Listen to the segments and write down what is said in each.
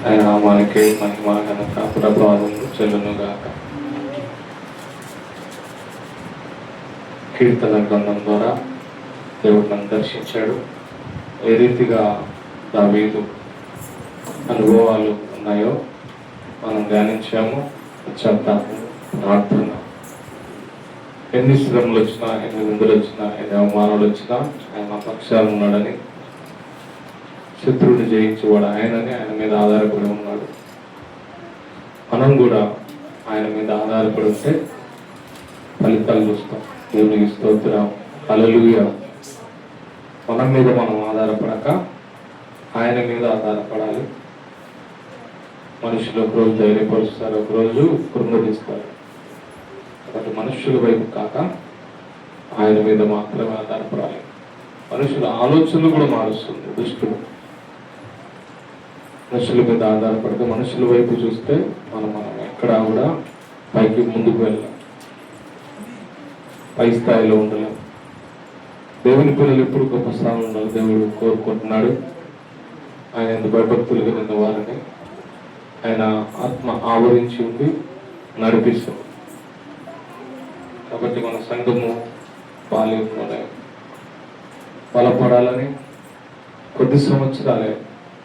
ఆయన నామానికి మహిమ ఘనత ప్రభావములు చెల్లునుగాక. కీర్తన గ్రంథం ద్వారా దేవుడు నన్ను దర్శించాడు. ఏ రీతిగా దావీదు అనుభవాలు ఉన్నాయో మనం ధ్యానించాము, చెప్తాము. ప్రార్థన, ఎన్ని శ్రమలు వచ్చినా, ఎన్ని నిందలు వచ్చినా, ఎన్ని అవమానాలు వచ్చినా ఆయన మా పక్షాలు ఉన్నాడని, శత్రువుని జయించేవాడు ఆయనని, ఆయన మీద ఆధారపడి ఉన్నాడు. మనం కూడా ఆయన మీద ఆధారపడి ఉంటే ఫలితాలు చూస్తాం. దేవునికి స్తోత్రం, హల్లెలూయా. మన మీద మనం ఆధారపడక ఆయన మీద ఆధారపడాలి. మనుషులు ఒకరోజు ధైర్యపరుస్తారు, ఒకరోజు కృంగదీస్తారు. కాబట్టి మనుషుల వైపు కాక ఆయన మీద మాత్రమే ఆధారపడాలి. మనుషుల ఆలోచనలు కూడా మారుస్తుంది దుష్టుడు. మనుషుల మీద ఆధారపడితే, మనుషుల వైపు చూస్తే మనం ఎక్కడా కూడా పైకి ముందుకు వెళ్ళాం, పై స్థాయిలో ఉండలేం. దేవుని పిల్లలు ఎప్పుడు గొప్ప స్థానం ఉండాలి దేవుడు కోరుకుంటున్నాడు. ఆయన ఎందుకు భయభక్తులుగా నిన్న వారిని ఆయన ఆత్మ ఆవరించి ఉండి నడిపిస్తుంది. కాబట్టి మన సంఘము బాల్యంలోనే బలపడాలని కొద్ది సంవత్సరాలే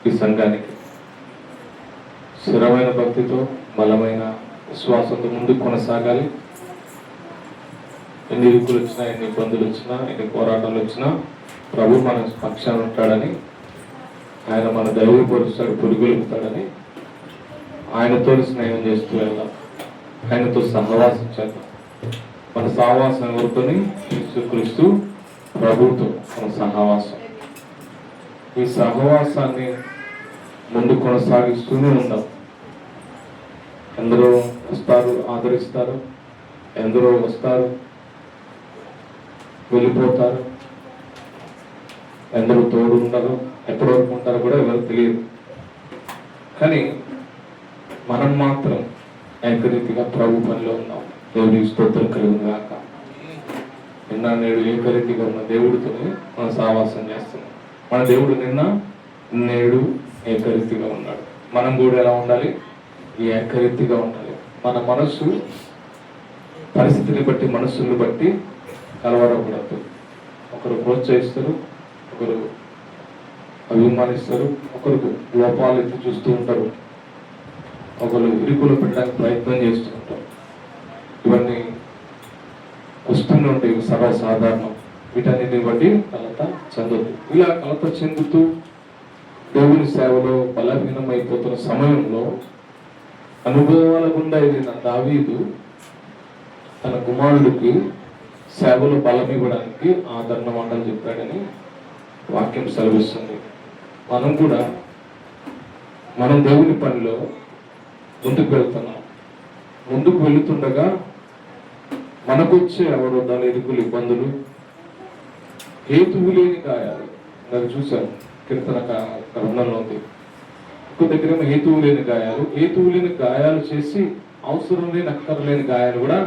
ఈ సంఘానికి స్థిరమైన భక్తితో, బలమైన విశ్వాసంతో ముందుకు కొనసాగాలి. ఎన్ని ఇరుకులు వచ్చినా, ఎన్ని ఇబ్బందులు వచ్చినా, ఎన్ని పోరాటాలు వచ్చినా ప్రభు మన పక్షాన ఉంటాడని, ఆయన మన ధైర్యపరుస్తాడు, పురుగులుపుతాడని ఆయనతో స్నేహం చేస్తూ వెళ్దాం. ఆయనతో సహవాసం చేద్దాం. మన సహవాసం ఎవరితోని? యేసుక్రీస్తు ప్రభుతో మన సహవాసం. ఈ సహవాసాన్ని ముందు కొనసాగిస్తూనే ఉందాం. ఎందరో వస్తారు, ఆదరిస్తారు, ఎందరో వస్తారు, వెళ్ళిపోతారు, ఎందరో తోడు ఉండరు, ఎప్పటి వరకు ఉంటారో కూడా ఎవరికి తెలియదు. కానీ మనం మాత్రం ఏకరీతిగా ప్రభు పనిలో ఉన్నాం. దేవుడికి స్తోత్రం కలుగునుగాక. నిన్న నేడు ఏకరీతిగా ఉన్న దేవుడితోనే మనం సహవాసం చేస్తున్నాం. మన దేవుడు నిన్న నేడు ఏకరీతిగా ఉన్నాడు. మనం కూడా ఎలా ఉండాలి? ఏకరీతిగా ఉండాలి. మన మనస్సు పరిస్థితిని బట్టి, మనస్సుని బట్టి కలవరపడద్దు. ఒకరు ప్రోత్సహిస్తారు, ఒకరు అభిమానిస్తారు, ఒకరికి లోపాలు ఎత్తి చూస్తూ ఉంటారు, ఒకరు ఇరుకులు పెట్టడానికి ప్రయత్నం చేస్తూ ఉంటారు. ఇవన్నీ వస్తూనే ఉంటాయి, సర్వసాధారణం. వీటన్నిటిని బట్టి కలత చెందొద్దు. ఇలా కలత చెందుతూ దేవుని సేవలో బలహీనమైపోతున్న సమయంలో అనుభవాల గుండా వెళ్ళిన దావీదు తన కుమారుడికి సేవలో బలం ఇవ్వడానికి ఆదరణ మాటలు చెప్పాడని వాక్యం సెలవిస్తుంది. మనం కూడా మనం దేవుని పనిలో ముందుకు వెళ్తున్నాం. ముందుకు వెళుతుండగా మనకు వచ్చే అవరోధాలు, ఇరుకులు, ఇబ్బందులు, హేతువు లేని గాయాలు. నాకు చూశాను కీర్తన గ్రంథంలో ఉంది. ఒక దగ్గర హేతువు లేని గాయాలు, హేతువు లేని గాయాలు చేసి అవసరం లేని, అక్కర్లేని గాయాలు కూడా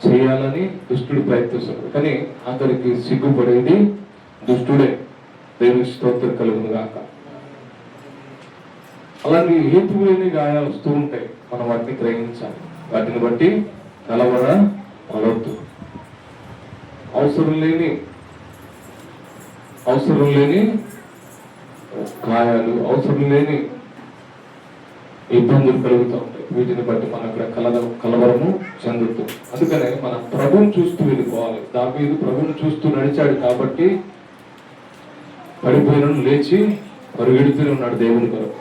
చేయాలని దుష్టుడు ప్రయత్నిస్తాడు. కానీ అతనికి సిగ్గుపడేది దుష్టుడే. దేవుని స్తోత్రం కలుగునుగాక. అలాంటి హేతువు లేని గాయాలు వస్తూ ఉంటాయి. మనం వాటిని గ్రహించాలి. వాటిని బట్టి కలవరపడవద్దు. అవసరం లేని గాయాలు, అవసరం లేని ఇబ్బందులు కలుగుతూ ఉంటాయి. వీటిని బట్టి మనం ఇక్కడ కలవరము చెందుతూ, అందుకనే మనం ప్రభువును చూస్తూ వెళ్ళిపోవాలి. దావీదు ప్రభువును చూస్తూ నడిచాడు కాబట్టి పడిపోయిన లేచి పరుగెడుతూనే ఉన్నాడు దేవుని కొరకు.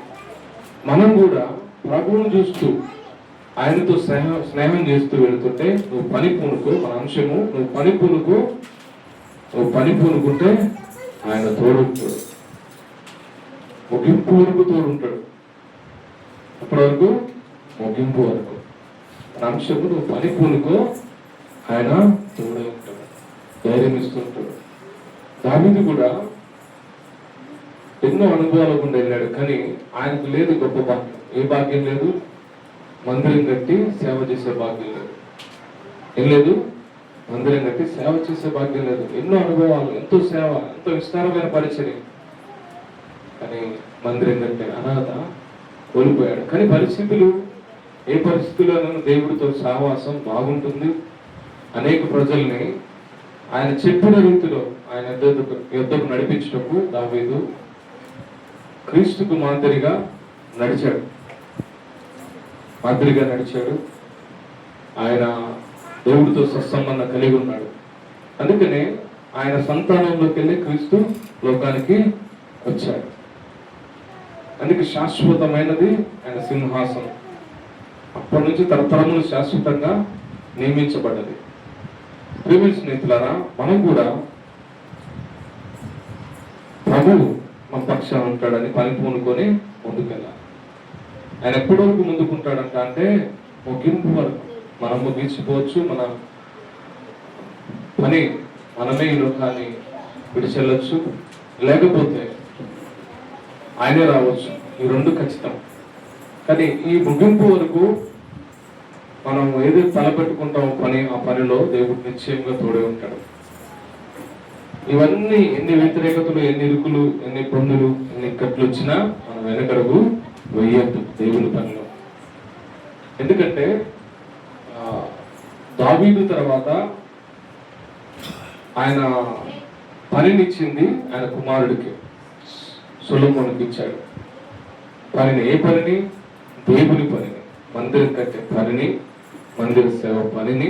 మనం కూడా ప్రభువును చూస్తూ ఆయనతో స్నేహం చేస్తూ వెళుతుంటే, నువ్వు పని పూనుకో, మన అంశము, నువ్వు పని పూనుకుంటే ఆయన తోడుంటాడు. ముగింపు వరకు తోడుంటాడు. అప్పటి వరకు, ముగింపు వరకు మన అంశము, నువ్వు పని పూనుకో, ఆయన తోడై ఉంటాడు, ధైర్యం ఇస్తుంటాడు. దావీదు కూడా ఎన్నో అనుభవాల గుండా వెళ్ళాడు. కానీ ఆయనకు లేదు గొప్ప భాగ్యం. ఏ భాగ్యం లేదు? మందిరం కట్టి సేవ చేసే భాగ్యం లేదు. ఏం లేదు? మందిరం కట్టి సేవ చేసే భాగ్యం లేదు. ఎన్నో అనుభవాలు, ఎంతో సేవ, ఎంతో విస్తారమైన పరిచయం. కానీ మందిరం కట్టే అనాథ కోల్పోయాడు. కానీ పరిస్థితులు, ఏ పరిస్థితుల్లోనూ దేవుడితో సహవాసం బాగుంటుంది. అనేక ప్రజల్ని ఆయన చెప్పిన రీతిలో ఆయన యుద్ధకు నడిపించటకు దావీదు క్రీస్తుకు మాదిరిగా నడిచాడు. ఆయన దేవుడితో సత్సంబంధం కలిగి ఉన్నాడు. అందుకనే ఆయన సంతానంలోకి వెళ్ళి క్రీస్తు లోకానికి వచ్చాడు. అందుకే శాశ్వతమైనది ఆయన సింహాసనం. అప్పటి నుంచి తరతరములు శాశ్వతంగా నియమించబడ్డది. ప్రియమైన స్నేహితులారా, మనం కూడా ప్రభువు మన పక్షాన ఉంటాడని పని పూనుకొని ముందుకెళ్ళాలి. ఆయన ఎప్పటి వరకు ముందుకుంటాడంట అంటే ముగింపు వరకు. మనం ముగించిపోవచ్చు, మన పని మనమే ఈ లోకాన్ని విడిచెళ్ళొచ్చు, లేకపోతే ఆయనే రావచ్చు. ఈ రెండు ఖచ్చితం. కానీ ఈ ముగింపు వరకు మనం ఏదైతే తలపెట్టుకుంటామో పని, ఆ పనిలో దేవుడు నిశ్చయంగా తోడే ఉంటాడు. ఇవన్నీ ఎన్ని వ్యతిరేకతలు, ఎన్ని ఇరుకులు, ఎన్ని ఇబ్బందులు, ఎన్ని ఇక్కట్లు వచ్చినా మనం వెనకడుగు వేయద్దు దేవుని పనిలో. ఎందుకంటే దావీదు తర్వాత ఆయన పనినిచ్చింది ఆయన కుమారుడికి సొలొమోనుకి ఇచ్చాడు. పనిని, ఏ పనిని? దేవుని పనిని, మందిరం కట్టే పనిని, మందిర సేవ పనిని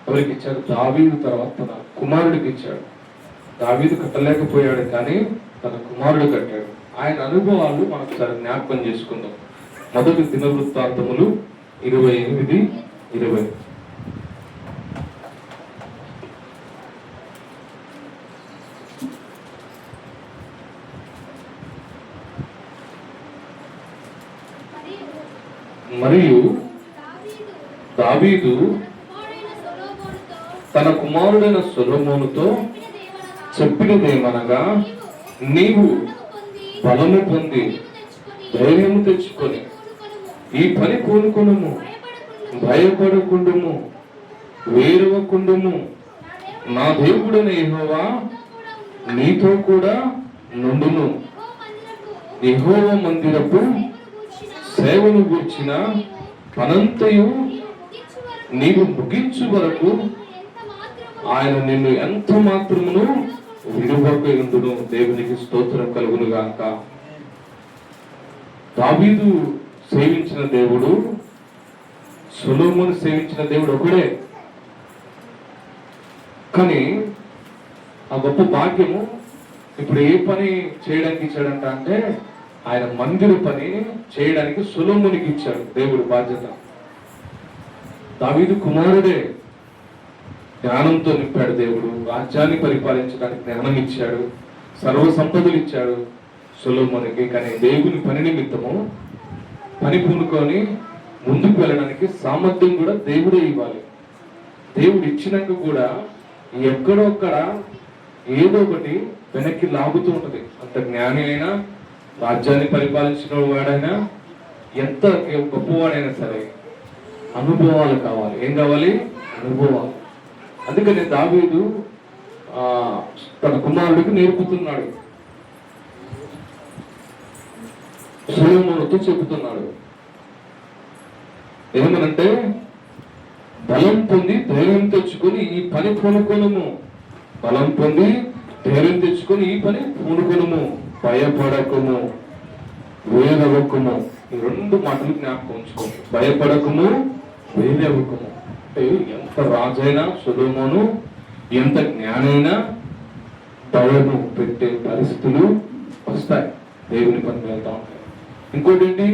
ఎవరికి ఇచ్చాడు? దావీదు తర్వాత తన కుమారుడికి ఇచ్చాడు. దావీదు కట్టలేకపోయాడు, కానీ తన కుమారుడు కట్టాడు. ఆయన అనుభవాలు మనకు సరే జ్ఞాపకం చేసుకుందాం. మొదటి దినవృత్తాంతములు 28:20. మరియు దావీదు తన కుమారుడైన సొలొమోనుతో చెప్పినదేమనగా, నీవు బలము పొంది ధైర్యము తెచ్చుకొని ఈ పని పూనుకొనుము, భయపడకుండుము, వేరవకుండుము. నా దేవుడైన యెహోవా నీతో కూడా నుండును. యెహోవా మందిరపు సేవను గూర్చిన పనంతయు నీవు ముగించు వరకు ఆయన నిన్ను ఎంత మాత్రమును విడువకుండును. దేవునికి స్తోత్రం కలుగును గాక. దావీదు సేవించిన దేవుడు, సొలొమోను సేవించిన దేవుడు ఒకడే. కానీ ఆ గొప్ప భాగ్యము ఇప్పుడు ఏ పని చేయడానికి ఇచ్చాడంట అంటే, ఆయన మందిర పని చేయడానికి సొలొమోనుకి ఇచ్చాడు దేవుడు బాధ్యత. దావీదు కుమారుడే, జ్ఞానంతో నింపాడు దేవుడు. రాజ్యాన్ని పరిపాలించడానికి జ్ఞానం ఇచ్చాడు, సర్వ సంపదలు ఇచ్చాడు సొలొమోనుకి. కానీ దేవుని పని నిమిత్తము పని పూనుకొని ముందుకు వెళ్ళడానికి సామర్థ్యం కూడా దేవుడే ఇవ్వాలి. దేవుడు ఇచ్చినాక కూడా ఎక్కడొక్కడ ఏదో ఒకటి వెనక్కి లాగుతూ ఉంటది. అంత జ్ఞాని అయినా, రాజ్యాన్ని పరిపాలించిన వాడైనా, ఎంత గొప్పవాడైనా సరే అనుభవాలు కావాలి. ఏం కావాలి? అనుభవాలు. అందుకని దావీదు తన కుమారుడికి నేర్పుతున్నాడు, సొలొమోనుతో చెబుతున్నాడు. ఏమనంటే, బలం పొంది ధైర్యం తెచ్చుకొని ఈ పని పూనుకొనుము. బలం పొంది ధైర్యం తెచ్చుకొని ఈ పని పూనుకొనుము, భయపడకుము, వేరవకుము. ఈ రెండు మాటలు జ్ఞాపకం ఉంచుకోండి. భయపడకుము, వేరవకుము. అంటే ఎంత రాజైనా సొలొమోను, ఎంత జ్ఞానైనా భయము పెట్టే పరిస్థితులు వస్తాయి. దేవుని పని వెళ్తా ఉంటాయి. ఇంకోటి ఏంటి?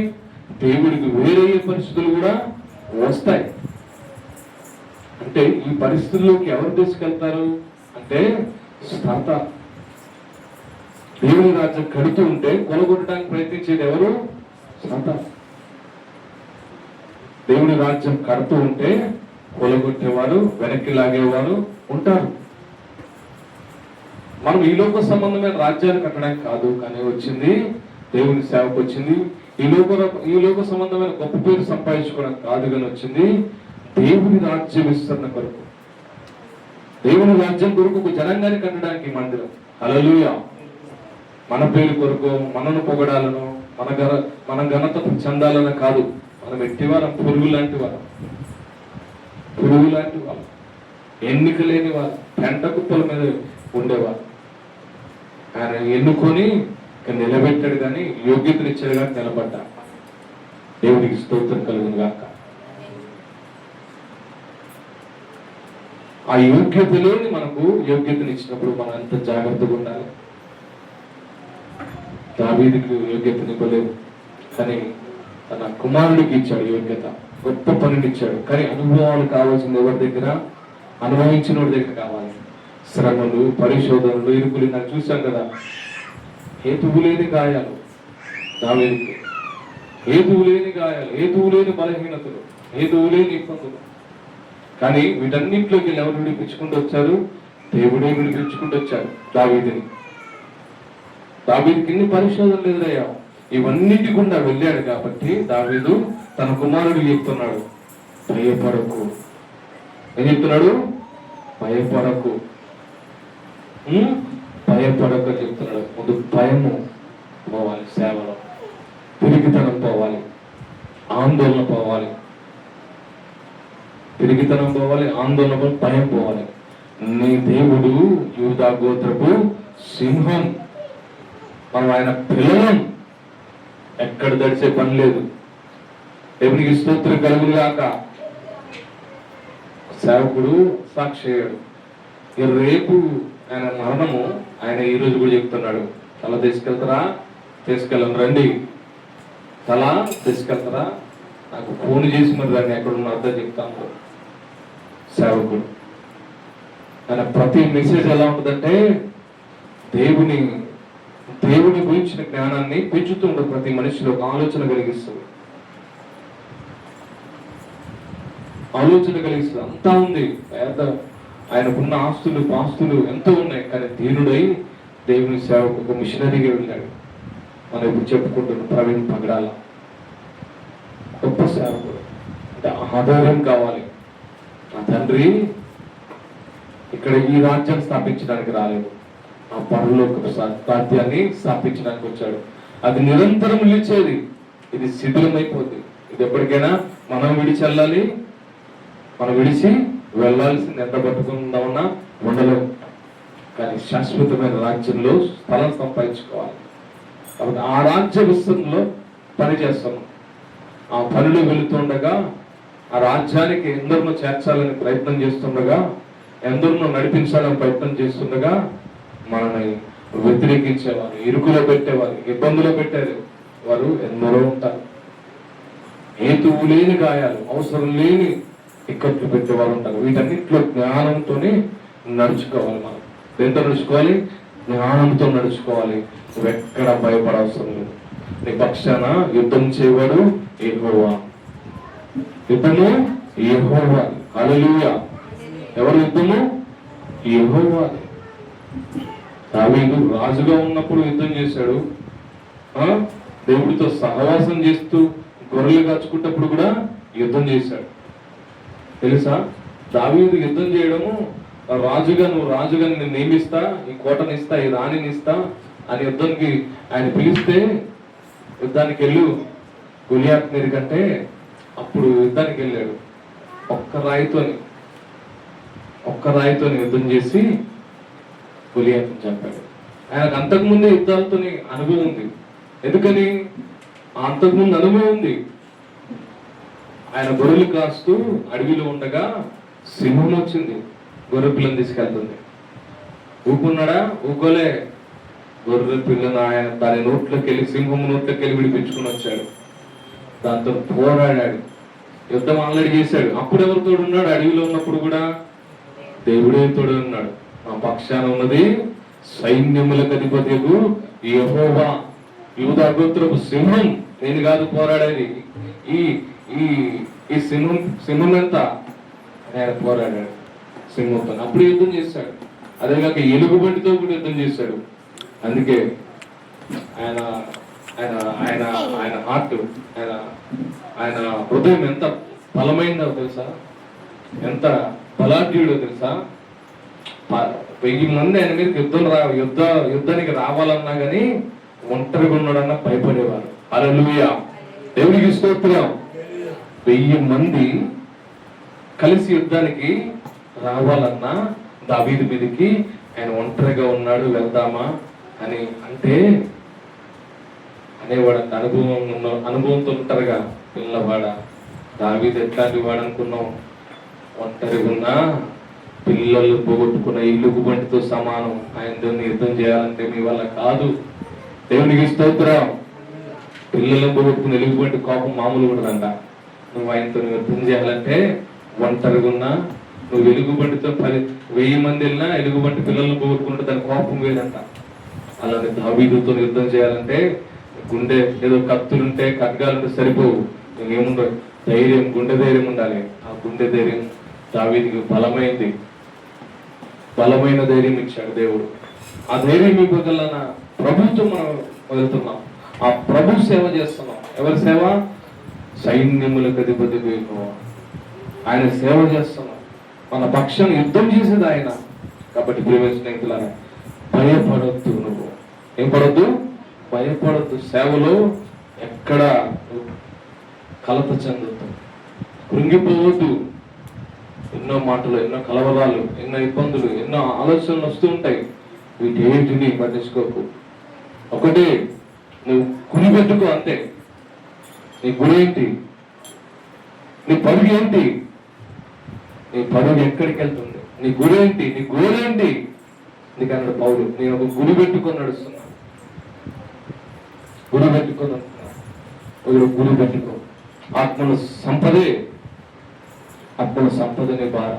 దేవుడికి వేరయ్యే పరిస్థితులు కూడా వస్తాయి. అంటే ఈ పరిస్థితుల్లోకి ఎవరు తీసుకెళ్తారు అంటే, సాతాను. దేవుని రాజ్యం కడుతూ ఉంటే కొలగొట్టడానికి ప్రయత్నించేది ఎవరు? సాతాను. దేవుని రాజ్యం కడుతూ ఉంటే కొలగొట్టేవారు, వెనక్కి లాగేవారు ఉంటారు. మనం ఈ లోక సంబంధమైన రాజ్యాన్ని కట్టడానికి కాదు, కానీ వచ్చింది దేవుని సేవకు వచ్చింది. ఈ లోక సంబంధమైన గొప్ప పేరు సంపాదించుకోవడానికి కాదు, కానీ వచ్చింది దేవుని రాజ్య విస్తరణ కొరకు, దేవుని రాజ్యం కొరకు ఒక జనాంగాన్ని కట్టడానికి మందిరం. హల్లెలూయా. మన పేరు కొరకు, మనను పొగడాలను, మన ఘనత చెందాలని కాదు. మనం ఎట్టివారం పురుగు లాంటి వారం, ఎన్నిక లేని వారు, పెంట కుప్పల మీద ఉండేవారు. ఆయన ఎన్నుకొని నిలబెట్టాడు, కానీ యోగ్యతనిచ్చాడు, కానీ నిలబడ్డా. దేవునికి స్తోత్రం కలుగును గాక. ఆ యోగ్యతలోని మనకు యోగ్యతనిచ్చినప్పుడు మనం ఎంత జాగ్రత్తగా ఉండాలి. దావీదుకు యోగ్యతనివ్వలేదు, కానీ తన కుమారుడికి ఇచ్చాడు యోగ్యత, గొప్ప పనినిచ్చాడు. కానీ అనుభవాలు కావాల్సింది ఎవరి దగ్గర? అనుభవించిన వాడి దగ్గర కావాలి. శ్రమలు, పరిశోధనలు, ఇరుకులు నాకు చూశాం కదా. హేతువు లేని గాయాలు దావీదుకి, హేతువు లేని గాయాలు, హేతువు లేని బలహీనతలు, హేతువు లేని ఇబ్బందులు. కానీ వీటన్నింటిలోకి వెళ్ళి ఎవరు విడిపించుకుంటూ వచ్చారు? దేవుడే విడిపించుకుంటూ వచ్చాడు దావీదుని. దావీదుకి ఇన్ని పరిశోధనలు ఎదురయ్యా, ఇవన్నిటి గుండా వెళ్ళాడు. కాబట్టి దావీదు తన కుమారుడికి చెప్తున్నాడు, భయపడకు. ఏం చెప్తున్నాడు? భయపడకు, భయపడక చెప్తున్నాడు. ముందు భయము పోవాలి, సేవలో పిరికితనం పోవాలి, ఆందోళన పోవాలి, పిరికితనం పోవాలి, ఆందోళన పోవాలి, భయం పోవాలి. నీ దేవుడు యూదా గోత్రపు సింహం, మనం ఆయన పిల్లలం, ఎక్కడ దడిచే పని లేదు. దేవునికి స్తోత్రం కలుగును గాక. సేవకుడు సాక్షి అయ్యాడు. రేపు ఆయన మరణము ఆయన ఈ రోజు కూడా చెప్తున్నాడు, తల తీసుకెళ్తారా? తీసుకెళ్ళను, రండి. తల తీసుకెళ్తారా? నాకు ఫోన్ చేసి మరి దాన్ని ఎక్కడున్న అర్థం చెప్తాను. సేవకుడు ఆయన ప్రతి మెసేజ్ ఎలా ఉంటుందంటే దేవుని గురించిన జ్ఞానాన్ని పెంచుతూ ఉంటుంది. ప్రతి మనిషిలో ఒక ఆలోచన కలిగిస్తుంది, అంతా ఉంది. ఆయనకున్న ఆస్తులు పాస్తులు ఎంతో ఉన్నాయి, కానీ దీనుడై దేవుని సేవకు ఒక మిషనరీగా వెళ్ళాడు. మనం ఇప్పుడు చెప్పుకుంటున్న ప్రవీణ్ పగడాల గొప్ప సేవకుడు. అంటే ఆధారం కావాలి. ఆ తండ్రి ఇక్కడ ఈ రాజ్యాన్ని స్థాపించడానికి రాలేదు, ఆ పరలోక రాజ్యాన్ని స్థాపించడానికి వచ్చాడు. అది నిరంతరం నిలిచేది, ఇది శిథిలమైపోద్ది. ఇది ఎప్పటికైనా మనం విడిచి వెళ్ళాలి, మనం విడిచి వెళ్ళాల్సింది. ఎంత బతుకుందామన్నా ఉండలేము, కానీ శాశ్వతమైన రాజ్యంలో స్థలం సంపాదించుకోవాలి. కాబట్టి ఆ రాజ్య విస్తరణలో పని చేస్తున్నాం. ఆ పనిలో వెళుతుండగా, ఆ రాజ్యానికి ఎందరినో చేర్చాలని ప్రయత్నం చేస్తుండగా, ఎందరినో నడిపించాలని ప్రయత్నం చేస్తుండగా, మనల్ని వ్యతిరేకించేవారు, ఇరుకులో పెట్టేవారు, ఇబ్బందులో పెట్టేది వారు ఎందరో ఉంటారు. హేతువు లేని గాయాలు, అవసరం లేని ఇక్కట్లు పెట్టేవారు ఉంటారు. వీటన్నిటిలో జ్ఞానంతోనే నడుచుకోవాలి. మనం దేంతో నడుచుకోవాలి? జ్ఞానంతో నడుచుకోవాలి. నువ్వెక్కడ భయపడవసరం లేదు. నీ పక్షాన యుద్ధం చేయవాడు యెహోవా. యుద్ధము యెహోవా. హల్లెలూయా. ఎవరు యుద్ధము? యెహోవా. దావీదు రాజుగా ఉన్నప్పుడు యుద్ధం చేశాడు. దేవుడితో సహవాసం చేస్తూ గొర్రెలు కాచుకుంటప్పుడు కూడా యుద్ధం చేశాడు. తెలుసా? దావీదు యుద్ధం చేయడము, రాజుగా నువ్వు రాజుగా నేను నియమిస్తా, ఈ కోటని ఇస్తా, ఈ రాణిని ఇస్తా అని యుద్ధానికి ఆయన పిలిస్తే, యుద్ధానికి వెళ్ళు గొలియాత్ మీద కంటే, అప్పుడు యుద్ధానికి వెళ్ళాడు. ఒక్క రాయితోని యుద్ధం చేసి గొలియాత్ని చంపాడు. ఆయనకు అంతకుముందే యుద్ధాలతో అనుభవం ఉంది. ఎందుకని? అంతకుముందు అనుభవం ఉంది. ఆయన గొర్రెలు కాస్తూ అడవిలో ఉండగా సింహం వచ్చింది, గొర్రె పిల్లని తీసుకెళ్తుంది. ఊకున్నాడా? ఊకోలే. గొర్రె పిల్లను ఆయన దాని నోట్లోకి వెళ్ళి, సింహం నోట్లోకి వెళ్ళి విడిపించుకుని వచ్చాడు. దాంతో పోరాడాడు, యుద్ధం ఆల్రెడీ చేశాడు. అప్పుడు ఎవరు తోడు ఉన్నాడు? అడవిలో ఉన్నప్పుడు కూడా దేవుడే తోడు ఉన్నాడు. ఆ పక్షాన ఉన్నది సైన్యములకు అధిపతియగు యెహోవా. యూదా గోత్రపు సింహం. నేను కాదు పోరాడేది, ఈ సింహం ఎంత ఆయన పోరాడాడు సింహంతో. అప్పుడు యుద్ధం చేశాడు. అదేగాక ఎలుగుబంటితో కూడా యుద్ధం చేశాడు. అందుకే ఆయన ఆయన ఆయన ఆయన హార్ట్, ఆయన హృదయం ఎంత బలమైందో తెలుసా? ఎంత బలాఢ్యుడో తెలుసా? 1000 మంది ఆయన మీద యుద్ధానికి రావాలన్నా కానీ ఒంటరిగా ఉన్నాడన్నా భయపడేవారు. హల్లెలూయా, దేవునికి స్తోత్రం. 1000 మంది కలిసి యుద్ధానికి రావాలన్నా దావీదు మీదకి ఆయన ఒంటరిగా ఉన్నాడు, వెళ్దామా అని అంటే అనేవాడంట. అనుభవంతో ఉంటారుగా, పిల్లవాడ దావీదు ఎట్లాంటి వాడు అనుకున్నావు? ఒంటరిగా ఉన్నా పిల్లలు పోగొట్టుకున్న ఇలుగు బంటితో సమానం. ఆయన యుద్ధం చేయాలంటే మీ వల్ల కాదు. దేవునికి స్తోత్రం. పిల్లలను పోగొట్టుకున్న ఎలుగు బంటి కోపం మామూలు ఉండదంట. నువ్వు ఆయనతో యుద్ధం చేయాలంటే ఒంటరిగా ఉన్నా, నువ్వు ఎలుగుబంటితో 1000 మంది వెళ్ళినా ఎలుగుబంటి పిల్లలను పోగొట్టుకుంటే దాని కోపం వేదంట. అలానే దావీదుతో యుద్ధం చేయాలంటే గుండె ఏదో కత్తులుంటే ఖడ్గాలుంటే సరిపోవు, ఏముండవు, ధైర్యం, గుండె ధైర్యం ఉండాలి. ఆ గుండె ధైర్యం దావీదుకి బలమైన ధైర్యం ఇచ్చాడు దేవుడు. ఆ ధైర్యం ఇవ్వగలన ప్రభుత్వం మనం వెళ్తున్నాం, ఆ ప్రభు సేవ చేస్తున్నాం. ఎవరి సేవ? సైన్యములకు అధిపతి ఆయన సేవ చేస్తున్నాం. మన పక్షం యుద్ధం చేసేది ఆయన. కాబట్టి ప్రియమైన స్నేహితులారా, భయపడొద్దు. నువ్వు ఏం పడొద్దు? భయపడొద్దు. సేవలో ఎక్కడ కలత చెందొద్దు, కృంగిపోవద్దు. ఎన్నో మాటలు, ఎన్నో కలవరాలు, ఎన్నో ఇబ్బందులు, ఎన్నో ఆలోచనలు వస్తూ ఉంటాయి. వీటేంటిని పట్టించుకోకు. ఒకటే, నువ్వు గురి పెట్టుకో అంతే. నీ గురి ఏంటి? నీ పరుగు ఏంటి? నీ పరుగు ఎక్కడికి వెళ్తుంది? నీ గురి ఏంటి? నీ గోరేంటి? నీకు అన్నాడు పౌలు, నేను ఒక గురి పెట్టుకొని నడుస్తున్నా. గురి పెట్టుకొని నడుస్తున్నా. గురి పెట్టుకో. ఆత్మల సంపదనే బాధ,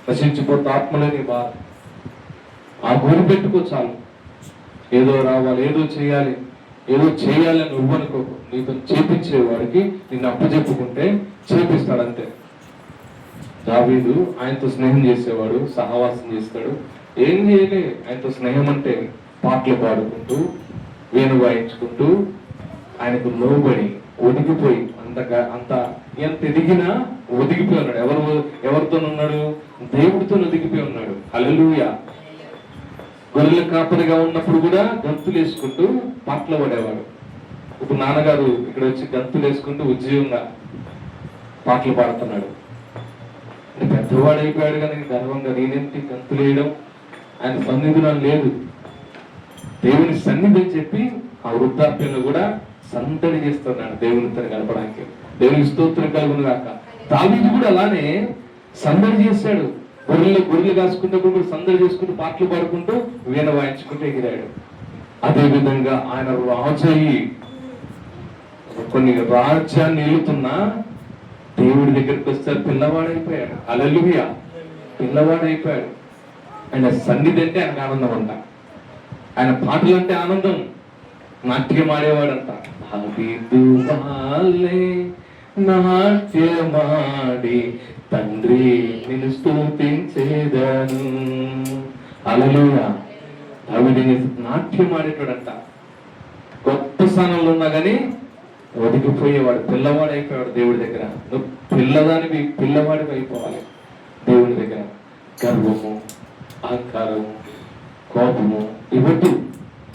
నశించిపోతే ఆత్మలేని బాధ. ఆ గురి పెట్టుకో చాలు. ఏదో రావాలి, ఏదో చేయాలని నువ్వు అనుకోకు. నీతో చేపించేవాడికి నిన్ను అప్పచెప్పుకుంటే చేపిస్తాడంతే. దావీదు ఆయనతో స్నేహం చేసేవాడు, సహవాసం చేస్తాడు. ఏం చేయలే. ఆయనతో స్నేహం అంటే పాటలు పాడుకుంటూ, వేణు వాయించుకుంటూ, ఆయనకు లోబడి ఒదిగిపోయి అంత ఎంత ఎదిగినా ఒదిగిపోయి ఉన్నాడు. ఎవరితో ఉన్నాడు? దేవుడితో ఒదిగిపోయి ఉన్నాడు. హల్లెలూయా. గొర్రెల కాపరిగా ఉన్నప్పుడు కూడా గంతులు వేసుకుంటూ పాటలు పడేవాడు. ఇప్పుడు నాన్నగారు ఇక్కడ వచ్చి గంతులు వేసుకుంటూ ఉద్యోగంగా పాటలు పాడుతున్నాడు. పెద్దవాడు అయిపోయాడు కానీ గర్వంగా నేనేంటి గంతులు వేయడం? ఆయన సన్నిధిలో లేదు. దేవుని సన్నిధి అని చెప్పి ఆ వృద్ధాప్యంలో కూడా సందడి చేస్తున్నాడు దేవునితో గడపడానికి. దేవునికి స్తోత్రం కలుగును గాక. దావీదు కూడా అలానే సందడి చేశాడు. గొర్రెలు కాసుకుంటూ సందడి చేసుకుంటూ పాటలు పాడుకుంటూ వీణ వాయించుకుంటూ ఎగిరాడు. అదే విధంగా ఆయన రాజయ్యి కొన్ని రాజ్యాన్ని ఏలుతున్నా దేవుడి దగ్గరికి వస్తారు, పిల్లవాడైపోయాడు. హల్లెలూయా, పిల్లవాడైపోయాడు. ఆయన సన్నిధి అంటే ఆయనకు ఆనందం అంట. ఆయన పాటలు అంటే ఆనందం. నాట్యం ఆడేవాడంట. నాట్యమాడి తండ్రి నిన్ను స్తుతించేదను. హల్లెలూయా. దావీదు నాట్యం ఆడేటాడంట. గొప్ప స్థానంలో ఉన్నా కానీ ఒదిగిపోయేవాడు, పిల్లవాడు అయిపోయాడు దేవుడి దగ్గర. నువ్వు పిల్లవాడివి అయిపోవాలి దేవుడి దగ్గర. గర్వము, అహంకారము, కోపము ఇవద్దు.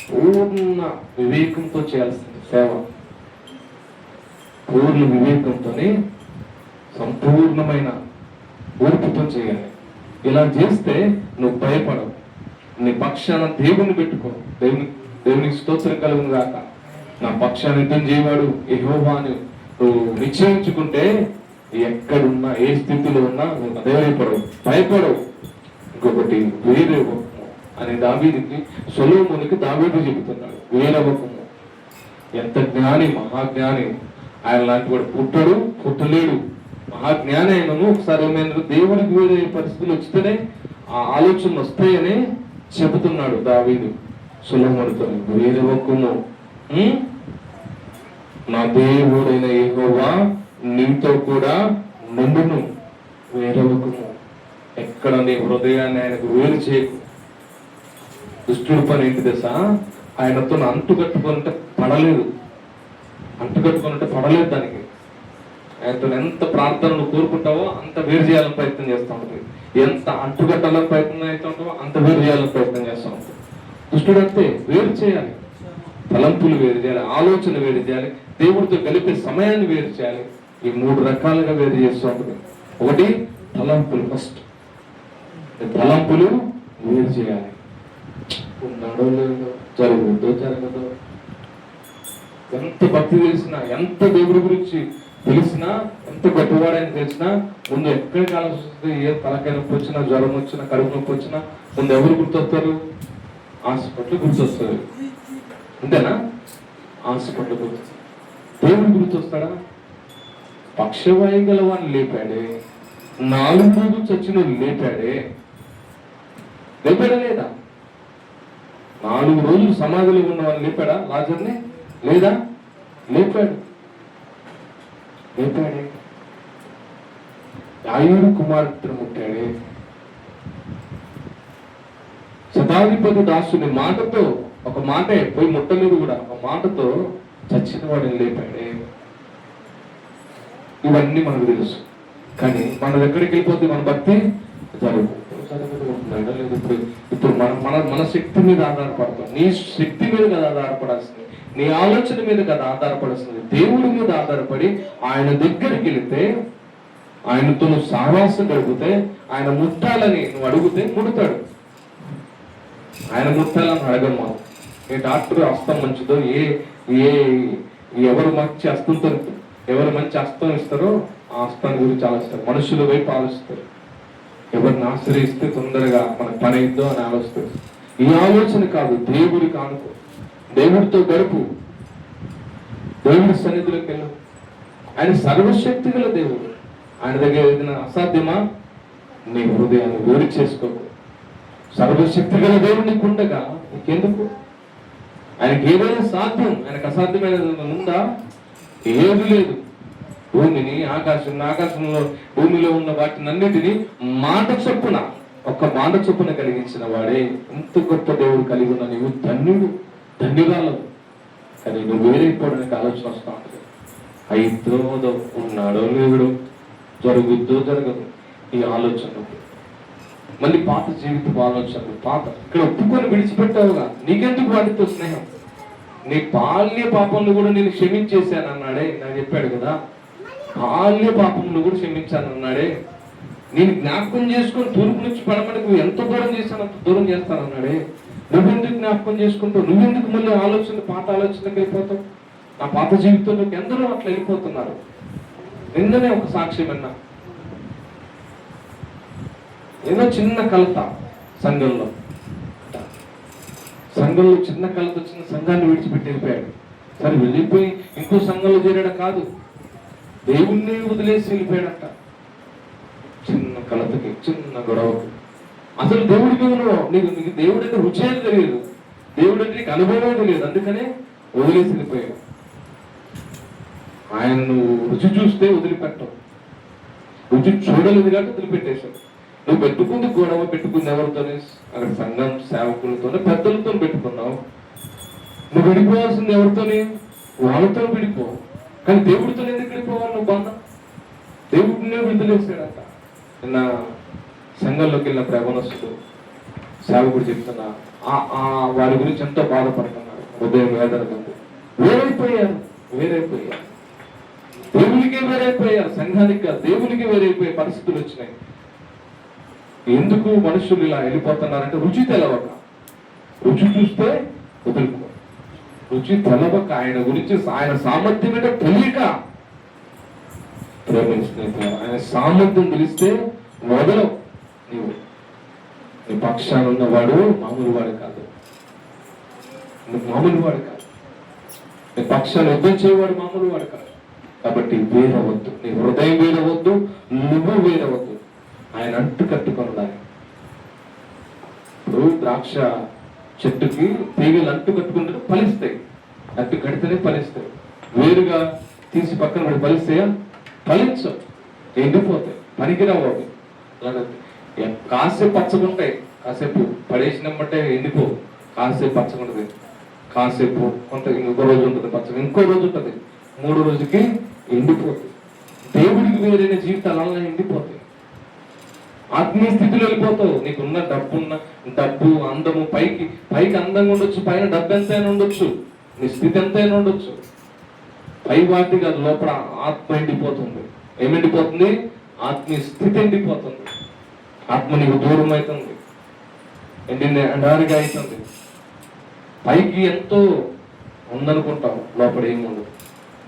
పూర్ణ వివేకంతో చేయాల్సింది సేవ. పూర్ణ వివేకంతోనే సంపూర్ణమైన ఓర్పుతో చేయాలి. ఇలా చేస్తే నువ్వు భయపడవు. నీ పక్షాన దేవుని పెట్టుకో. దేవునికి స్తోత్రం కలుగును గాక. నా పక్షాన్ని యుద్ధం చేయవాడు యెహోవా అని నువ్వు నిశ్చయించుకుంటే ఎక్కడున్నా, ఏ స్థితిలో ఉన్నా నువ్వు భయపడవు. ఇంకొకటి వేరేవకము అని దావీదుకి, సొలొమోనుకి దావీదు చెబుతున్నాడు. వేరేవకము. ఎంత జ్ఞాని, మహాజ్ఞాని. ఆయన లాంటి వాడు పుట్టలేడు. మహాజ్ఞాని అయినను ఒకసారి ఏమైనా దేవుడికి వేరే పరిస్థితులు వచ్చితేనే ఆ ఆలోచనలు వస్తాయని చెబుతున్నాడు దావీదు సొలొమోనుతో. వేరేవకము, నా దేవుడైన యెహోవా నీతో కూడా నుండును. వేరొకము. ఎక్కడ నీ హృదయాన్ని ఆయనకు వేరు చేయకు. దుష్టుడి పని ఏంటి తెలుసా? ఆయనతో అంటుకట్టుకుంటే పడలేదు. దానికి ఆయనతో ఎంత ప్రార్థనలు కోరుకుంటావో అంత వేరు చేయాలని ప్రయత్నం చేస్తూ ఉంటుంది. ఎంత అంటుకట్టాలని ప్రయత్నం చేస్తూ ఉంటావో అంత వేరు చేయాలని ప్రయత్నం చేస్తూ ఉంటుంది. దుష్టుడు అంతే, వేరు చేయాలి. తలంపులు వేరు చేయాలి, ఆలోచన వేరు చేయాలి, దేవుడితో కలిపే సమయాన్ని వేరు చేయాలి. ఈ 3 రకాలుగా వేరు చేస్తూ ఉంటుంది. ఒకటి తలంపులు. ఫస్ట్ తలంపులు వేరు చేయాలి. ఉన్నాడో లేదో, జరుగుతుందో జరగదో, ఎంత భక్తి తెలిసినా, ఎంత దేవుడి గురించి తెలిసినా, ఎంత గొప్పవాడని తెలిసినా, ముందు ఎక్కడికి ఆలోచిస్తుంది, ఏ తలకాయ నొప్పి వచ్చినా, జ్వరం వచ్చినా, కడుపు నొప్పి వచ్చినా ముందు ఎవరు గుర్తొస్తారు? హాస్పిటల్ గుర్తొస్తారు. అంతేనా? హాస్పిటల్ గుర్తొస్తారు. దేవుడు గుర్తొస్తాడా? పక్షవాయు గల వాడిని లేపాడే, 4 రోజులు చచ్చిన లేపాడా లేదా? 4 రోజులు సమాధిలో ఉన్న వాళ్ళు లేపాడా? లాజర్ని లేదా? లేపాడే. యాయూరు కుమార్తెను ముట్టాడే. శతాధిపతి దాసుని మాటతో, ఒక మాటే, పోయి ముట్టలేదు కూడా, ఒక మాటతో చచ్చిన వాడిని లేపాడే. ఇవన్నీ మనకు తెలుసు. కానీ మన దగ్గరికి వెళ్ళిపోతే మన భక్తి జరుగుతుందా లేదు. ఇప్పుడు మన శక్తి మీద ఆధారపడతాం. నీ శక్తి మీద కదా ఆధారపడాల్సింది, నీ ఆలోచన మీద కదా ఆధారపడాల్సింది. దేవుడి మీద ఆధారపడి ఆయన దగ్గరికి వెళితే, ఆయనతో నువ్వు సహవాసం గడిపితే, ఆయన ముట్టాలని నువ్వు అడిగితే ముడతాడు. ఆయన ముట్టాలని అడగమ్మా. ఏ డాక్టర్ హస్తం మంచిదో, ఎవరు మంచి హస్తం ఇస్తారో ఆ హస్తాన్ని గురించి ఆలోచిస్తారు. మనుషుల వైపు ఆలోచిస్తారు. ఎవరిని ఆశ్రయిస్తే తొందరగా మన పని అయిందో అని ఆలోచిస్తారు. ఈ ఆలోచన కాదు. దేవుడికి ఆనుకో, దేవుడితో గడుపు, దేవుడి సన్నిధిలోకి వెళ్ళు. ఆయన సర్వశక్తి గల దేవుడు. ఆయన దగ్గర ఏదైనా అసాధ్యమా? నీ హృదయాన్ని వేరు చేసుకోకు. సర్వశక్తి గల దేవుడు నీకు ఉండగా నీకెందుకు? ఆయనకి ఏదైనా సాధ్యం. ఆయనకు అసాధ్యమైనది ఉందా? ఏది లేదు. భూమిని, ఆకాశంలో భూమిలో ఉన్న వాటిని అన్నిటినీ మాట చొప్పున, ఒక్క మాట చొప్పున కలిగించిన వాడే. ఎంత గొప్ప దేవుడు కలిగి ఉన్న నీవు ధన్యురాలు. కానీ నువ్వు వేరైపోవడానికి ఆలోచన వస్తూ ఉంటుంది. అయితో ఉన్నాడో లేవుడో, జరుగుద్దో జరగదు, ఈ ఆలోచన. మళ్ళీ పాత జీవితపు ఆలోచనలు, ఇక్కడ ఒప్పుకొని విడిచిపెట్టావుగా, నీకెందుకు వాటితో స్నేహం? నీ బాల్య పాపంలో కూడా నేను క్షమించేశాను అన్నాడే. నాకు చెప్పాడు కదా, బాల్య పాపంలో కూడా క్షమించాను అన్నాడే. నేను జ్ఞాపకం చేసుకొని తూర్పు నుంచి పడమటకు ఎంత దూరం చేశాను అంత దూరం చేస్తానన్నాడే. నువ్వెందుకు జ్ఞాపకం చేసుకుంటావు? నువ్వెందుకు మళ్ళీ పాత ఆలోచనకి వెళ్ళిపోతావు? నా పాత జీవితంలోకి ఎందరో అట్లా వెళ్ళిపోతున్నారు. నిన్ననే ఒక సాక్ష్యం అన్నా. ఏదో చిన్న కలత సంఘంలో చిన్న కలత వచ్చిన సంఘాన్ని విడిచిపెట్టి వెళ్ళిపోయాడు. సరే, వెళ్ళిపోయి ఇంకో సంఘంలో చేరాడు కాదు, దేవుణ్ణి వదిలేసి వెళ్ళిపోయాడట. చిన్న కలతకి, చిన్న గొడవకి. అసలు దేవుడి మీద నీకు దేవుడు అంటే రుచే తెలియదు, దేవుడు అంటే నీకు అనుభవమే తెలియదు. అందుకనే వదిలేసి వెళ్ళిపోయాడు. ఆయన నువ్వు రుచి చూస్తే వదిలిపెట్టవు, రుచి చూడలేదు కాబట్టి వదిలిపెట్టేశావు. నువ్వు పెట్టుకుంది ఎవరితోనే? అక్కడ సంఘం సేవకులతోనే, పెద్దలతో పెట్టుకున్నావు. నువ్వు విడిపోవాల్సింది ఎవరితోనే? వాళ్ళతో విడిపో. కానీ దేవుడితో ఎందుకు విడిపోవాలి నువ్వు? బంధం దేవుడినే వదిలేసాడట. నిన్న సంఘంలోకి వెళ్ళినప్పుడు యవనస్తుడు సేవకుడు చెప్తున్నా, వారి గురించి ఎంతో బాధపడుతున్నారు. ఉదయం వేదన కంటే వేరైపోయారు. దేవునికి వేరైపోయారు, సంఘానికి కాదు, దేవునికి వేరైపోయే పరిస్థితులు వచ్చినాయి. ఎందుకు మనుషులు ఇలా వెళ్ళిపోతున్నారంటే రుచి తెలవక. రుచి చూస్తే వదులుకో, రుచి తెలవక, ఆయన గురించి, ఆయన సామర్థ్యం ఏంటో తెలియక ప్రేమించిన. ఆయన సామర్థ్యం తెలిస్తే వదలవు. నీ పక్షాన ఉన్నవాడు మామూలు వాడు కాదు, నీ పక్షాన్ని యుద్ధం చేయవాడు మామూలు వాడు కాదు. కాబట్టి వేరవద్దు, నీ హృదయం వేరవద్దు, నువ్వు వేరవద్దు. ఆయన అంటు కట్టుకొని ఉండాలి. ఇప్పుడు ద్రాక్ష చెట్టుకి తీగలు అంటు కట్టుకుంటే ఫలిస్తాయి, అంటు కడితేనే ఫలిస్తాయి. వేరుగా తీసి పక్కన పడి ఫలిస్తాయా? ఫలించవు, ఎండిపోతాయి, పనికిరావు. కాసేపు పచ్చగుంటాయి, కాసేపు పడేసినమ్మంటే ఎండిపోవు. కాసేపు పచ్చగుంటది, కాసేపు కొంత ఇంకో రోజు ఉంటుంది పచ్చగా, ఇంకో రోజు ఉంటుంది, 3వ రోజుకి ఎండిపోతుంది. దేవుడికి వేరైన జీవితాలు అలా ఎండిపోతాయి. ఆత్మీయ స్థితిలో వెళ్ళిపోతావు. నీకున్న డబ్బు అందము, పైకి అందంగా ఉండొచ్చు, పైన డబ్బు ఎంతైనా ఉండొచ్చు. నీ స్థితి ఎంతైనా ఉండొచ్చు, పై వాటి కాదు, లోపల ఆత్మ ఎండిపోతుంది. ఏమెండిపోతుంది? ఆత్మీయ స్థితి ఎండిపోతుంది. ఆత్మ నీకు దూరం అవుతుంది, ఎండిన ఎడారిగా అవుతుంది. పైకి ఎంతో ఉందనుకుంటావు, లోపల ఏముండదు.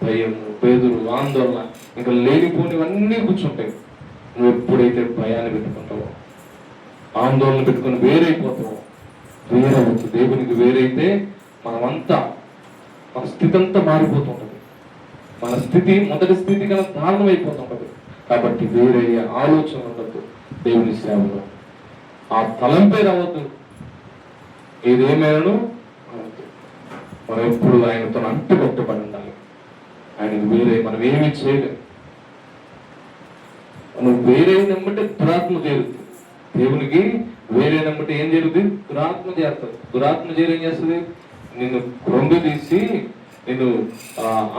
భయము, బెదురు, ఆందోళన, ఇంకా లేనిపోనివన్నీ కూర్చుంటాయి. నువ్వు ఎప్పుడైతే భయాన్ని పెట్టుకుంటావో, ఆందోళన పెట్టుకుని వేరైపోతావు, వేరవచ్చు దేవునికి వేరైతే మనమంతా మన స్థితి అంతా మారిపోతుంటది. మన స్థితి మొదటి స్థితి కన్నా దారుణం అయిపోతుంటది. కాబట్టి వేరయ్యే ఆలోచన ఉండద్దు దేవుని సేవలో. ఆ తలంపే రావద్దు. ఏదేమైనాను మనం ఎప్పుడు ఆయనతో అంటుకట్టుబడి ఉండాలి. ఆయనకు వేరే మనం ఏమీ చేయలేం. నువ్వు వేరే నమ్మంటే దురాత్మ చేరుతుంది. దేవునికి వేరే నమ్మంటే ఏం జరుగుతుంది? దురాత్మ చేరుతుంది. దురాత్మ చేరు ఏం చేస్తుంది? నిన్ను కృంగు తీసి నిన్ను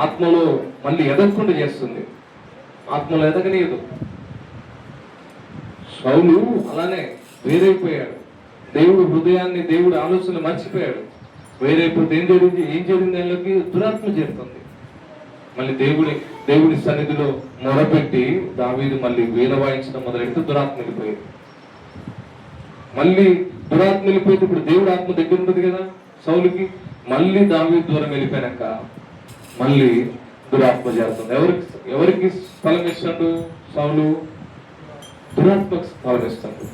ఆత్మలో మళ్ళీ ఎదగకుండా చేస్తుంది. ఆత్మలో ఎదగనీయదు. సౌలు అలానే వేరైపోయాడు. దేవుడు హృదయాన్ని, దేవుడు ఆలోచన మర్చిపోయాడు. వేరైపోతే ఏం జరిగింది? ఆయనలోకి దురాత్మ చేరుతుంది. మళ్ళీ దేవుడి సన్నిధిలో మొరపెట్టి దావీదు మళ్ళీ వీణ వాయించడం మొదలెడితే దురాత్మ వెళ్ళిపోయింది. మళ్ళీ దురాత్మ వెళ్ళిపోతే ఇప్పుడు దేవుడు ఆత్మ దగ్గర ఉంటుంది కదా సౌలుకి. మళ్ళీ దావీదు దూరం వెళ్ళిపోయాక మళ్ళీ దురాత్మ చేరుతుంది. ఎవరికి స్థలం ఇస్తాడు సౌలు? దురాత్మకు స్థలం ఇస్తాడు.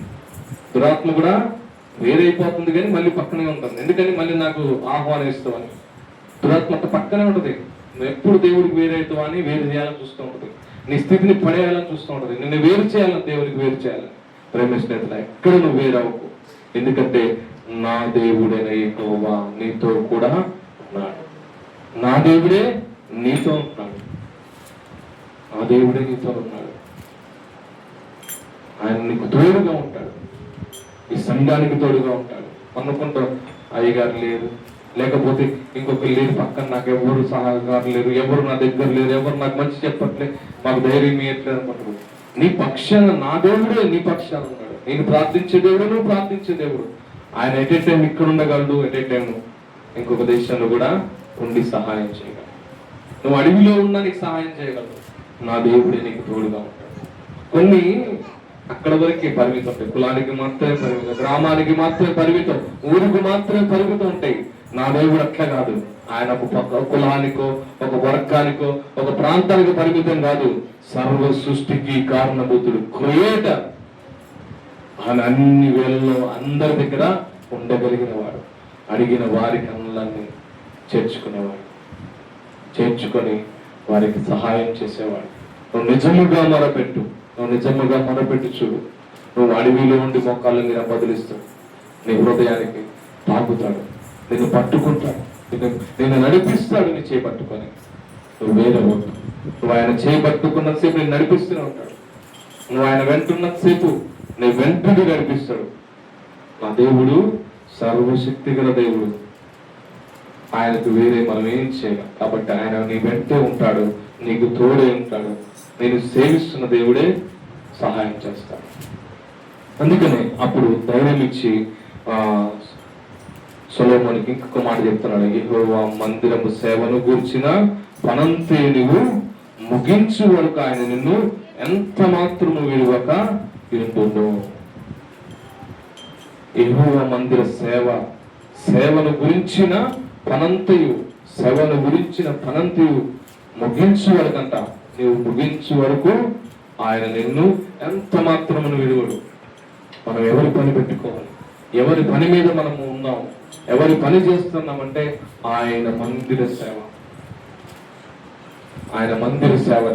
దురాత్మ కూడా వేరైపోతుంది కానీ మళ్ళీ పక్కనే ఉంటుంది. ఎందుకని? మళ్ళీ నాకు ఆహ్వానిస్తామని. దురాత్మ అంత పక్కనే ఉంటుంది. నువ్వు ఎప్పుడు దేవుడికి వేరైతావా అని వేరు చేయాలని చూస్తూ ఉంటుంది. నీ స్థితిని పడేయాలని చూస్తూ ఉంటుంది. నిన్ను వేరు చేయాలని, దేవుడికి వేరు చేయాలని. ప్రేమ స్నేహితులు, ఎక్కడ నువ్వు వేరవకు. ఎందుకంటే నా దేవుడైన యెహోవా నీతో కూడా ఉన్నాడు. నా దేవుడే నీతో ఉన్నాడు. నా దేవుడే నీతో ఉన్నాడు. ఆయన నీకు తోడుగా ఉంటాడు. ఈ సంఘానికి తోడుగా ఉంటాడు. అనుకుంటాం అయ్యగారు లేరు, లేకపోతే ఇంకొకరు లేరు, పక్కన నాకు ఎవరు సహాయకారు లేరు, ఎవరు నా దగ్గర లేరు, ఎవరు నాకు మంచి చెప్పట్లేదు, మాకు ధైర్యం ఇవ్వట్లేదు అనుకుంటారు. నీ పక్షాన నా దేవుడే నీ పక్షాన ఉన్నాడు. నేను ప్రార్థించే దేవుడు, నువ్వు ప్రార్థించే దేవుడు. ఆయన ఎట్ ఏ టైం ఇక్కడ ఉండగలడు, ఎట్ ఏ టైం ఇంకొక దేశంలో కూడా ఉండి సహాయం చేయగలడు. నువ్వు అడవిలో ఉన్నా నీకు సహాయం చేయగలడు. నా దేవుడే నీకు తోడుగా ఉంటాడు. కొన్ని అక్కడ వరకే పరిమితం ఉంటాయి. కులానికి మాత్రమే పరిమితం, గ్రామానికి మాత్రమే పరిమితం, ఊరికి మాత్రమే పరిమితం ఉంటాయి. నా దేవుడు అట్లా కాదు. ఆయన ఒక కులానికో, ఒక వర్గానికో, ఒక ప్రాంతానికి పరిమితం కాదు. సర్వ సృష్టికి కారణభూతుడు, క్రియేటర్. ఆయన అన్ని వేళల్లో అందరి దగ్గర ఉండగలిగిన వాడు. అడిగిన వారికి అన్నిటిని చేర్చుకొని వారికి సహాయం చేసేవాడు. నువ్వు నిజముగా మొరపెట్టు, నువ్వు నిజముగా మొరపెట్టు చూడు. నువ్వు అడవిలో ఉండి మోకాళ్ళ మీద బదులిస్తాడు. నీ హృదయానికి తాకుతాడు, నిన్ను పట్టుకుంటాడు, నిన్ను నడిపిస్తాడు. నీ చేపట్టుకొని నువ్వు వేరే వద్దు. నువ్వు ఆయన చేపట్టుకున్నంతసేపు నేను నడిపిస్తూనే ఉంటాడు. నువ్వు ఆయన వెంటున్నంతసేపు నీ వెంటనే నడిపిస్తాడు. నా దేవుడు సర్వశక్తి గల దేవుడు. ఆయనకు వేరే మనం ఏం చేయలేం. కాబట్టి ఆయన నీ వెంటే ఉంటాడు, నీకు తోడే ఉంటాడు. నేను సేవిస్తున్న దేవుడే సహాయం చేస్తాడు. అందుకనే అప్పుడు ధైర్యం ఇచ్చి సొలొమోనుకి ఇంకొక మాట చెప్తున్నాడు. యెహోవా మందిరము సేవను గూర్చిన పనంతే నువ్వు ముగించు వరకు ఆయన నిన్ను ఎంత మాత్రము విలువక ఉండును. యెహోవా మందిర సేవను గురించిన పనంతయు ముగించు వరకంట. నీవు ముగించు వరకు ఆయన నిన్ను ఎంత మాత్రమును విలువడు. మనం ఎవరి పని పెట్టుకోవాలి, ఎవరి పని మీద మనము ఉన్నాం, ఎవరి పని చేస్తున్నామంటే ఆయన మందిర సేవని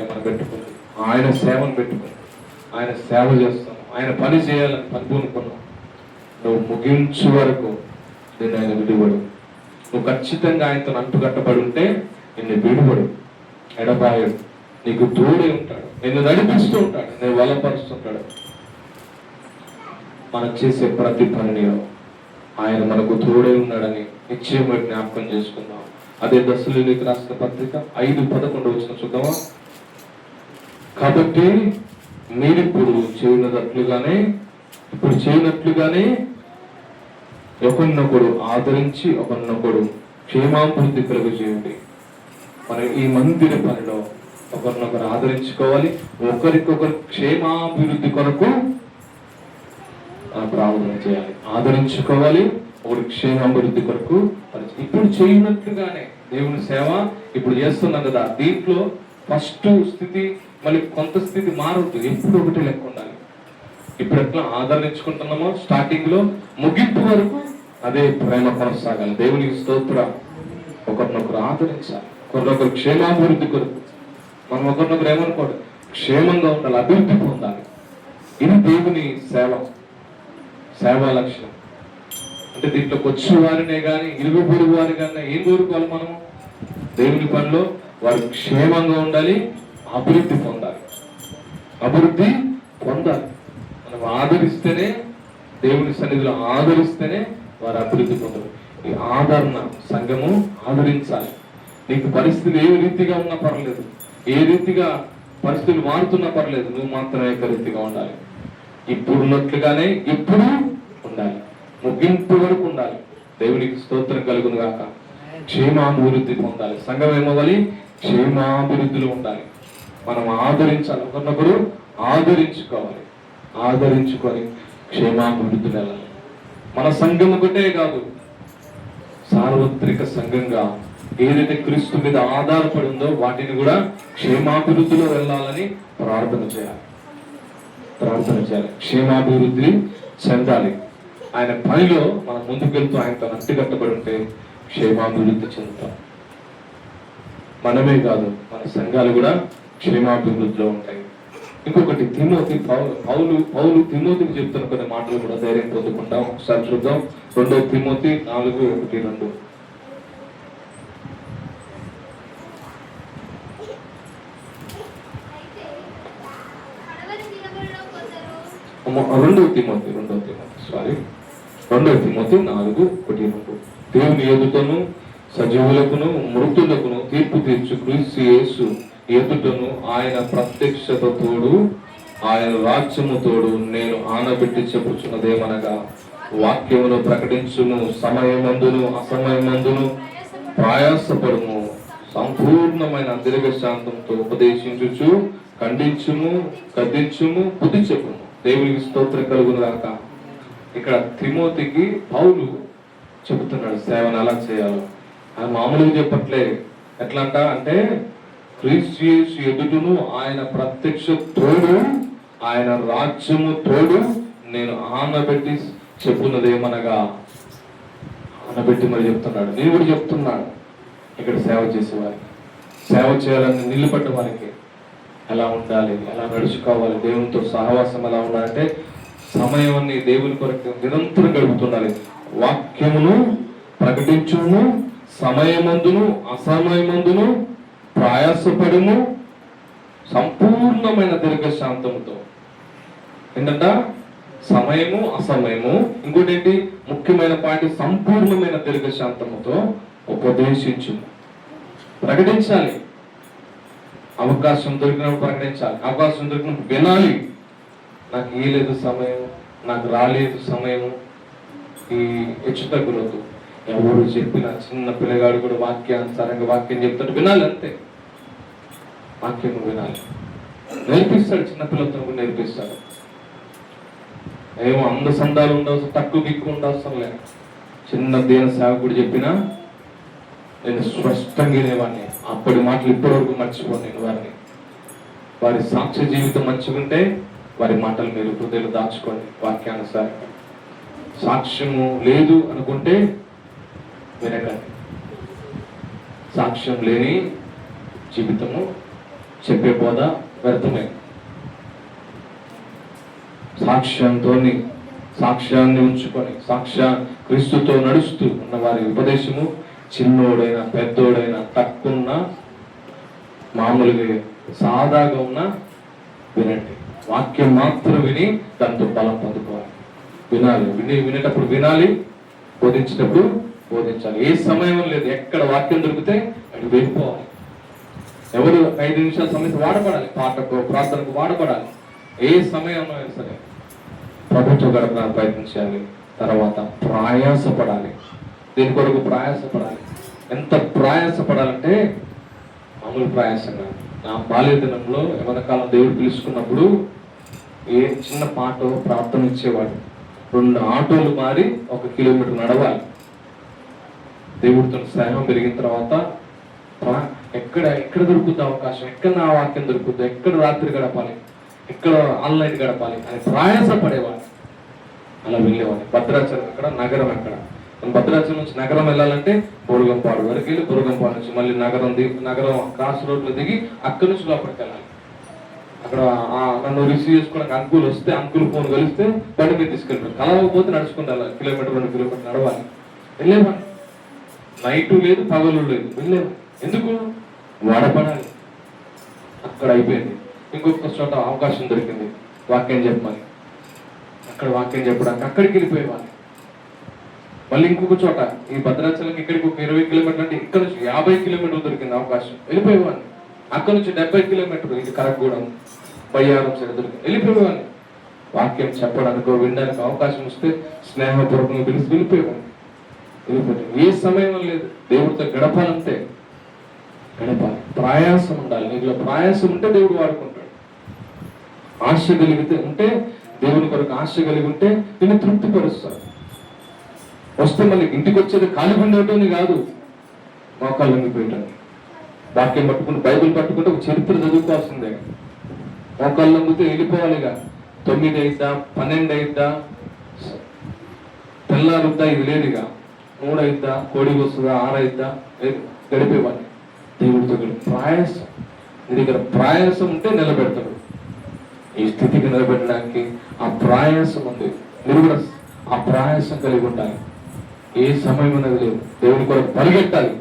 మనం పెట్టుకుంది. ఆయన సేవను పెట్టుకుంది. ఆయన సేవ చేస్తాం, ఆయన పని చేయాలని అనుకున్నాం. నువ్వు ముగించు వరకు నేను ఆయన విడివడు. నువ్వు ఖచ్చితంగా ఆయనతో అంటుకట్టబడి ఉంటే నిన్ను విడివడు, ఎడబాయడు, నీకు తోడే ఉంటాడు, నిన్ను నడిపిస్తూ ఉంటాడు, నేను బలపరుస్తుంటాడు. మనం చేసే ప్రతి పనిలో ఆయన మనకు తోడే ఉన్నాడని నిశ్చయమే జ్ఞాపకం చేసుకుందాం. అదే దశలోనికి రాసిన పత్రిక 5:11 చూద్దామా? కాబట్టి మీరిప్పుడు చేయనట్లుగానే ఒకరినొకడు ఆదరించి ఒకరినొకడు క్షేమాభివృద్ధి కలుగజేయండి. మనం ఈ మందిర పనిలో ఒకరినొకరు ఆదరించుకోవాలి. ఒకరికొకరు క్షేమాభివృద్ధి కొరకు ప్రార్థన చేయాలి, ఆదరించుకోవాలి. ఒకరి క్షేమాభివృద్ధి కొరకు ఇప్పుడు చేయనట్లుగానే దేవుని సేవ ఇప్పుడు చేస్తున్నాం కదా, దీంట్లో ఫస్ట్ స్థితి మళ్ళీ కొంత స్థితి మారవద్దు, ఎప్పుడు ఒకటి లెక్క ఉండాలి. ఇప్పుడు ఎట్లా ఆదరించుకుంటున్నామో స్టార్టింగ్ లో ముగింపు వరకు అదే ప్రేమ కొనసాగాలి. దేవునికి స్తోత్రం. ఒకరినొకరు ఆదరించాలి, ఒకరినొకరు క్షేమాభివృద్ధి కొరకు. మనం ఒకరినొకరు ఏమనుకోండి, క్షేమంగా ఉండాలి, అభివృద్ధి పొందాలి. ఇది దేవుని సేవా లక్ష్యం. అంటే దీంట్లోకి వచ్చే వారినే కానీ ఇరుగు పొరుగు వారి కానీ ఏం కోరుకోవాలి మనం? దేవుని పనిలో వారు క్షేమంగా ఉండాలి, అభివృద్ధి పొందాలి. మనం ఆదరిస్తేనే, దేవుని సన్నిధిలో ఆదరిస్తేనే వారు అభివృద్ధి పొందరు. ఈ ఆదరణ సంఘము ఆదరించాలి. నీకు పరిస్థితులు ఏ రీతిగా ఉన్నా పర్లేదు, ఏ రీతిగా పరిస్థితులు మారుతున్నా పర్లేదు, నువ్వు మాత్రం ఏకరీతిగా ఉండాలి. ఇప్పుడున్నట్లుగానే ఇప్పుడు ఉండాలి, ముగింపు వరకు ఉండాలి. దేవునికి స్తోత్రం కలుగును గాక. క్షేమాభివృద్ధి పొందాలి. సంఘం ఏమవ్వాలి? క్షేమాభివృద్ధిలో ఉండాలి. మనం ఆదరించాలి, ఒకరినొకరు ఆదరించుకొని క్షేమాభివృద్ధిలో వెళ్ళాలి. మన సంఘం ఒకటే కాదు, సార్వత్రిక సంఘంగా ఏదైతే క్రీస్తు మీద ఆధారపడి ఉందో వాటిని కూడా క్షేమాభివృద్ధిలో వెళ్ళాలని ప్రార్థన చేయాలి. క్షేమాభివృద్ధి చెందాలి. ఆయన పనిలో మనం ముందుకు వెళ్తూ ఆయనతో అంటుకట్టబడి ఉంటే క్షేమాభివృద్ధి చెందుతాం. మనమే కాదు, మన సంఘాలు కూడా క్షేమాభివృద్ధిలో ఉంటాయి. ఇంకొకటి పౌలు తిమోతికి చెప్తున్న కొన్ని మాటలు కూడా ధైర్యం పొందుకుంటాం. ఒకసారి చూద్దాం. 2 తిమోతి 4:1-2. రెండవ తిమోతి 4:1-2. దేవుని ఎదుటను సజీవులకును మృతులకును తీర్పు తీర్చు క్రీస్తు యేసు ఎదుటను ఆయన ప్రత్యక్షత తోడు ఆయన రాజ్యము తోడు నేను ఆనబెట్టి చెప్పుచున్నదేమనగా, వాక్యమును ప్రకటించుము, సమయమందును అసమయమందును ప్రయాసపడుము, సంపూర్ణమైన దీర్ఘశాంతంతో ఉపదేశించుచు ఖండించుము, గద్దించుము, బుద్ధి చెప్పుము. దేవునికి స్తోత్రం కలుగును గాక. ఇక్కడ తిమోతికి పౌలు చెబుతున్నాడు సేవను ఎలా చేయాలో. ఆయన మామూలుగా చెప్పట్లే. ఎట్లా అంటే క్రీస్తు యేసు ఎదుటను ఆయన ప్రత్యక్ష తోడు ఆయన రాజ్యము తోడు నేను ఆనబెట్టి చెప్పున్నదేమనగా, ఆనబెట్టి మరి చెప్తున్నాడు. నేను కూడా చెప్తున్నాడు ఇక్కడ సేవ చేసేవారికి, సేవ చేయాలని నిలబడ్డ వారికి ఎలా ఉండాలి, ఎలా నడుచుకోవాలి, దేవునితో సహవాసం ఎలా ఉండాలంటే సమయాన్ని దేవుని కొరకు నిరంతరం గడుపుతుండాలి. వాక్యమును ప్రకటించుము, సమయమందును అసమయమందును ప్రయాసపడుము, సంపూర్ణమైన దీర్ఘశాంతముతో. ఏంటంట? సమయము అసమయము. ఇంకోటి ఏంటి? ముఖ్యమైన పాయింట్, సంపూర్ణమైన దీర్ఘశాంతముతో ఉపదేశించు. ప్రకటించాలి. అవకాశం దొరికినప్పుడు ప్రకటించాలి, అవకాశం దొరికినప్పుడు వినాలి. నాకు ఇయ్యలేదు సమయం, నాకు రాలేదు సమయము, ఈ హెచ్చుతగ్గులొద్దు. ఎవరు చెప్పిన చిన్న పిల్లగాడు కూడా వాక్యానుసారంగా వాక్యం చెప్తాడు, వినాలి. అంతే, వాక్యం వినాలి. నేర్పిస్తాడు, చిన్నపిల్లలతో కూడా నేర్పిస్తాడు. ఏమో అందసందాలు ఉండవలసిన, తక్కువ గిక్కు ఉండవలసిన లే. చిన్న దేన సేవకుడు చెప్పినా నేను స్పష్టంగా వినేవాడిని. అప్పటి మాటలు ఇప్పటి వరకు మర్చిపోను నేను వారిని. వారి సాక్ష్య జీవితం మంచిగుంటే వారి మాటలు మీరు హృదయంలో దాచుకోండి వాక్యానుసారంగా. సాక్ష్యము లేదు అనుకుంటే వినకండి. సాక్ష్యం లేని జీవితము చెప్పే బోధ వ్యర్థమే. సాక్ష్యాన్ని ఉంచుకొని క్రీస్తుతో నడుస్తూ ఉన్న వారి ఉపదేశము చిన్నోడైనా పెద్దోడైనా తక్కువ మామూలుగా సాదాగా ఉన్నా వినండి. వాక్యం మాత్రం విని దాంతో బలం పొందుకోవాలి. వినేటప్పుడు వినాలి, బోధించేటప్పుడు బోధించాలి. ఏ సమయం లేదు, ఎక్కడ వాక్యం దొరికితే అటు వెళ్ళిపోవాలి. ఎవరు 5 నిమిషాల సమయం వాడబడాలి, పాటకు ప్రార్థనకు వాడబడాలి. ఏ సమయంలో అయినా సరే ప్రభుత్వ గడపడానికి ప్రయత్నించాలి. తర్వాత ప్రయాసపడాలి. దీని కొరకు ప్రయాసపడాలి. ఎంత ప్రయాసపడాలంటే మామూలు ప్రయాసంగా. నా బాల్య దినంలో యవ్వన కాలం దేవుడు పిలుచుకున్నప్పుడు ఏ చిన్న పాట ప్రార్థన ఇచ్చేవాడు. 2 ఆటోలు మారి 1 కిలోమీటర్ నడవాలి. దేవుడితో స్నేహం పెరిగిన తర్వాత ఎక్కడ దొరుకుద్ది అవకాశం, ఎక్కడ నా వాక్యం దొరుకుద్ది, ఎక్కడ రాత్రి గడపాలి, ఎక్కడ ఆన్లైన్ గడపాలి అని ప్రయాస పడేవాడు. అలా వెళ్ళేవాడిని. భద్రాచలం ఎక్కడ, నగరం ఎక్కడ. భద్రాచలం నుంచి నగరం వెళ్ళాలంటే బురుగంపాడు వరకు వెళ్ళి, బురుగంపాడు నుంచి మళ్ళీ నగరం క్రాస్ రోడ్లో దిగి అక్కడి నుంచి లోపలికి వెళ్ళాలి. అక్కడ నన్ను రిసీవ్ చేసుకోవడానికి అంకుల్ వస్తే, అంకుల్ ఫోన్ కలిస్తే బండి మీద తీసుకెళ్తారు. కలవకపోతే నడుచుకుంటూ వెళ్ళాలి. 1 కిలోమీటర్ 2 కిలోమీటర్ నడవాలి. వెళ్ళేవాడిని. నైటు లేదు, పగలు లేదు, వెళ్ళేవాడిని. ఎందుకు? వాడపడాలి. అక్కడ అయిపోయింది. ఇంకొక చోట అవకాశం దొరికింది వాక్యం చెప్పమని. అక్కడ వాక్యం చెప్పడానికి అక్కడికి వెళ్ళిపోయేవాడిని. మళ్ళీ ఇంకొక చోట ఈ భద్రాచలంకి ఇక్కడికి ఒక 20 కిలోమీటర్లు అంటే ఇక్కడ నుంచి 50 కిలోమీటర్లు దొరికింది అవకాశం. వెళ్ళిపోయేవాడిని. అక్కడ నుంచి 70 కిలోమీటర్లు ఇది కరగూడెం బయ్యారం సైడ్ దొరికింది. వెళ్ళిపోయేవాడిని. వాక్యం చెప్పడానికి వినడానికి అవకాశం వస్తే స్నేహపూర్వకంగా పిలిచి వెళ్ళిపోయేవాడిని. ఏ సమయం లేదు. దేవుడితో గడపాలంటే గడపాలి. ప్రయాసం ఉండాలి. నీలో ప్రయాసం ఉంటే దేవుడు వాడుకుంటాడు. ఆశ కలిగితే ఉంటే, దేవుని కొరకు ఆశ కలిగి ఉంటే నిన్ను తృప్తిపరుస్తాడు. వస్తే మళ్ళీ ఇంటికి వచ్చేది ఖాళీ ఉండేటోని కాదు, మోకాళ్ళు లొంగిపోయటాన్ని. వాక్యం పట్టుకుంటే, బైబిల్ పట్టుకుంటే ఒక చరిత్ర చదువుకోవాల్సిందే. మోకాళ్ళు లొంగితే వెళ్ళిపోవాలిగా. 9 అయిద్దా, 12 అయిద్దా, తెల్లారుద్దా, ఇది లేదుగా. 3 అయిద్దా, కోడికి వస్తుందా, 6 అయిద్దా, గడిపేవాడిని. దేవుడితో ప్రయాసం. నీ దగ్గర ప్రయాసం ఉంటే నిలబెడతాడు. ఈ స్థితికి నిలబెట్టడానికి ఆ ప్రయాసం ఉంది. మీరు కూడా ఆ ప్రయాసం కలిగి ఉండాలి. ఏ సమయం అనేది లేదు. దేవుని కొరకు పరిగెట్టాలి.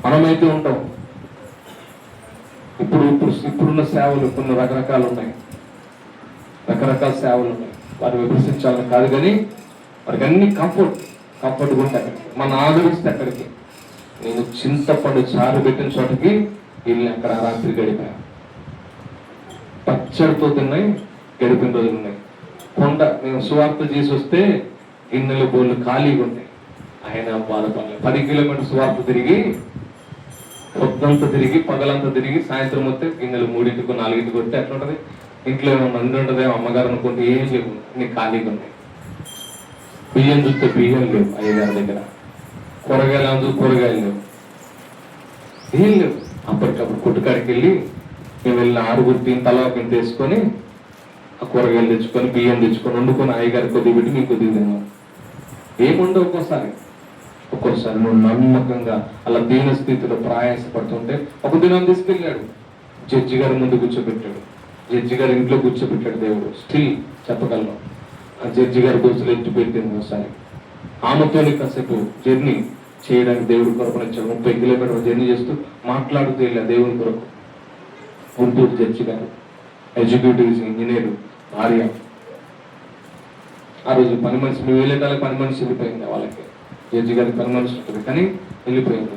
మనమైతే ఉంటాం. ఇప్పుడున్న సేవలు కొన్ని రకరకాలు ఉన్నాయి. రకరకాల సేవలు ఉన్నాయి. వారు విమర్శించాలని కాదు, కానీ వారికి అన్ని కంఫర్ట్గా ఉంటాయి. మన ఆదరిస్తే అక్కడికి. నేను చింతపండు చారు పెట్టిన చోటకి వెళ్ళి అక్కడ రాత్రి గడిపాను. పచ్చడితో తిన్నాయి, గడిపిన రోజులు ఉన్నాయి. మేము సువార్త చేసి వస్తే గిన్నెలు బోళ్ళు ఖాళీగా ఉంటాయి. ఆయన బాధపడలేదు. 10 కిలోమీటర్ సువార్త తిరిగి, పొద్దంతా తిరిగి, పగలంతా తిరిగి, సాయంత్రం వస్తే గిన్నెలు 3ంటికి 4ంటికి వస్తే ఎట్లా ఉంటుంది? ఇంట్లో ఏమో మంది ఉంటుంది, అమ్మగారు అనుకుంటే ఏం లేవు, అన్ని ఖాళీగా ఉన్నాయి. బియ్యం చూస్తే బియ్యం లేవు అయ్యగారి దగ్గర. కూరగాయలు లేవు, ఏం లేవు. అప్పటికప్పుడు కొట్టుకాడికి వెళ్ళి మేము వెళ్ళిన 6 తలా ఒక ఇంత వేసుకొని ఆ కూరగాయలు తెచ్చుకొని, బియ్యం తెచ్చుకొని వండుకొని అయ్యగారి కొద్దిగా పెట్టి మీకు కొద్దిగా తిన్నాం. ఏముండవు. ఒక్కోసారి నువ్వు నమ్మకంగా అలా దీన స్థితిలో ప్రయాసపడుతుంటే ఒక దినం తీసుకెళ్ళాడు. జడ్జి గారి ముందు కూర్చోబెట్టాడు. జడ్జి గారి ఇంట్లో కూర్చోబెట్టాడు దేవుడు. స్టిల్ చెప్పగలను. ఆ జడ్జి గారి దోశలు ఎత్తి పెట్టింది ఒకసారి. ఆమెతో కాసేపు జర్నీ చేయడానికి దేవుడు కొరపనిచ్చాడు. 30 కిలోమీటర్లు జర్నీ చేస్తూ మాట్లాడుతూ వెళ్ళా దేవుని కొరకు. గుంటూరు జడ్జి గారు, ఎగ్జిక్యూటివ్ ఇంజనీర్ భార్య. ఆ రోజు పని మనిషి, మేము వెళ్ళేటానికి పని మనిషి వెళ్ళిపోయింది. వాళ్ళకి జడ్జి గారికి పని మనిషి ఉంటుంది, కానీ వెళ్ళిపోయింది.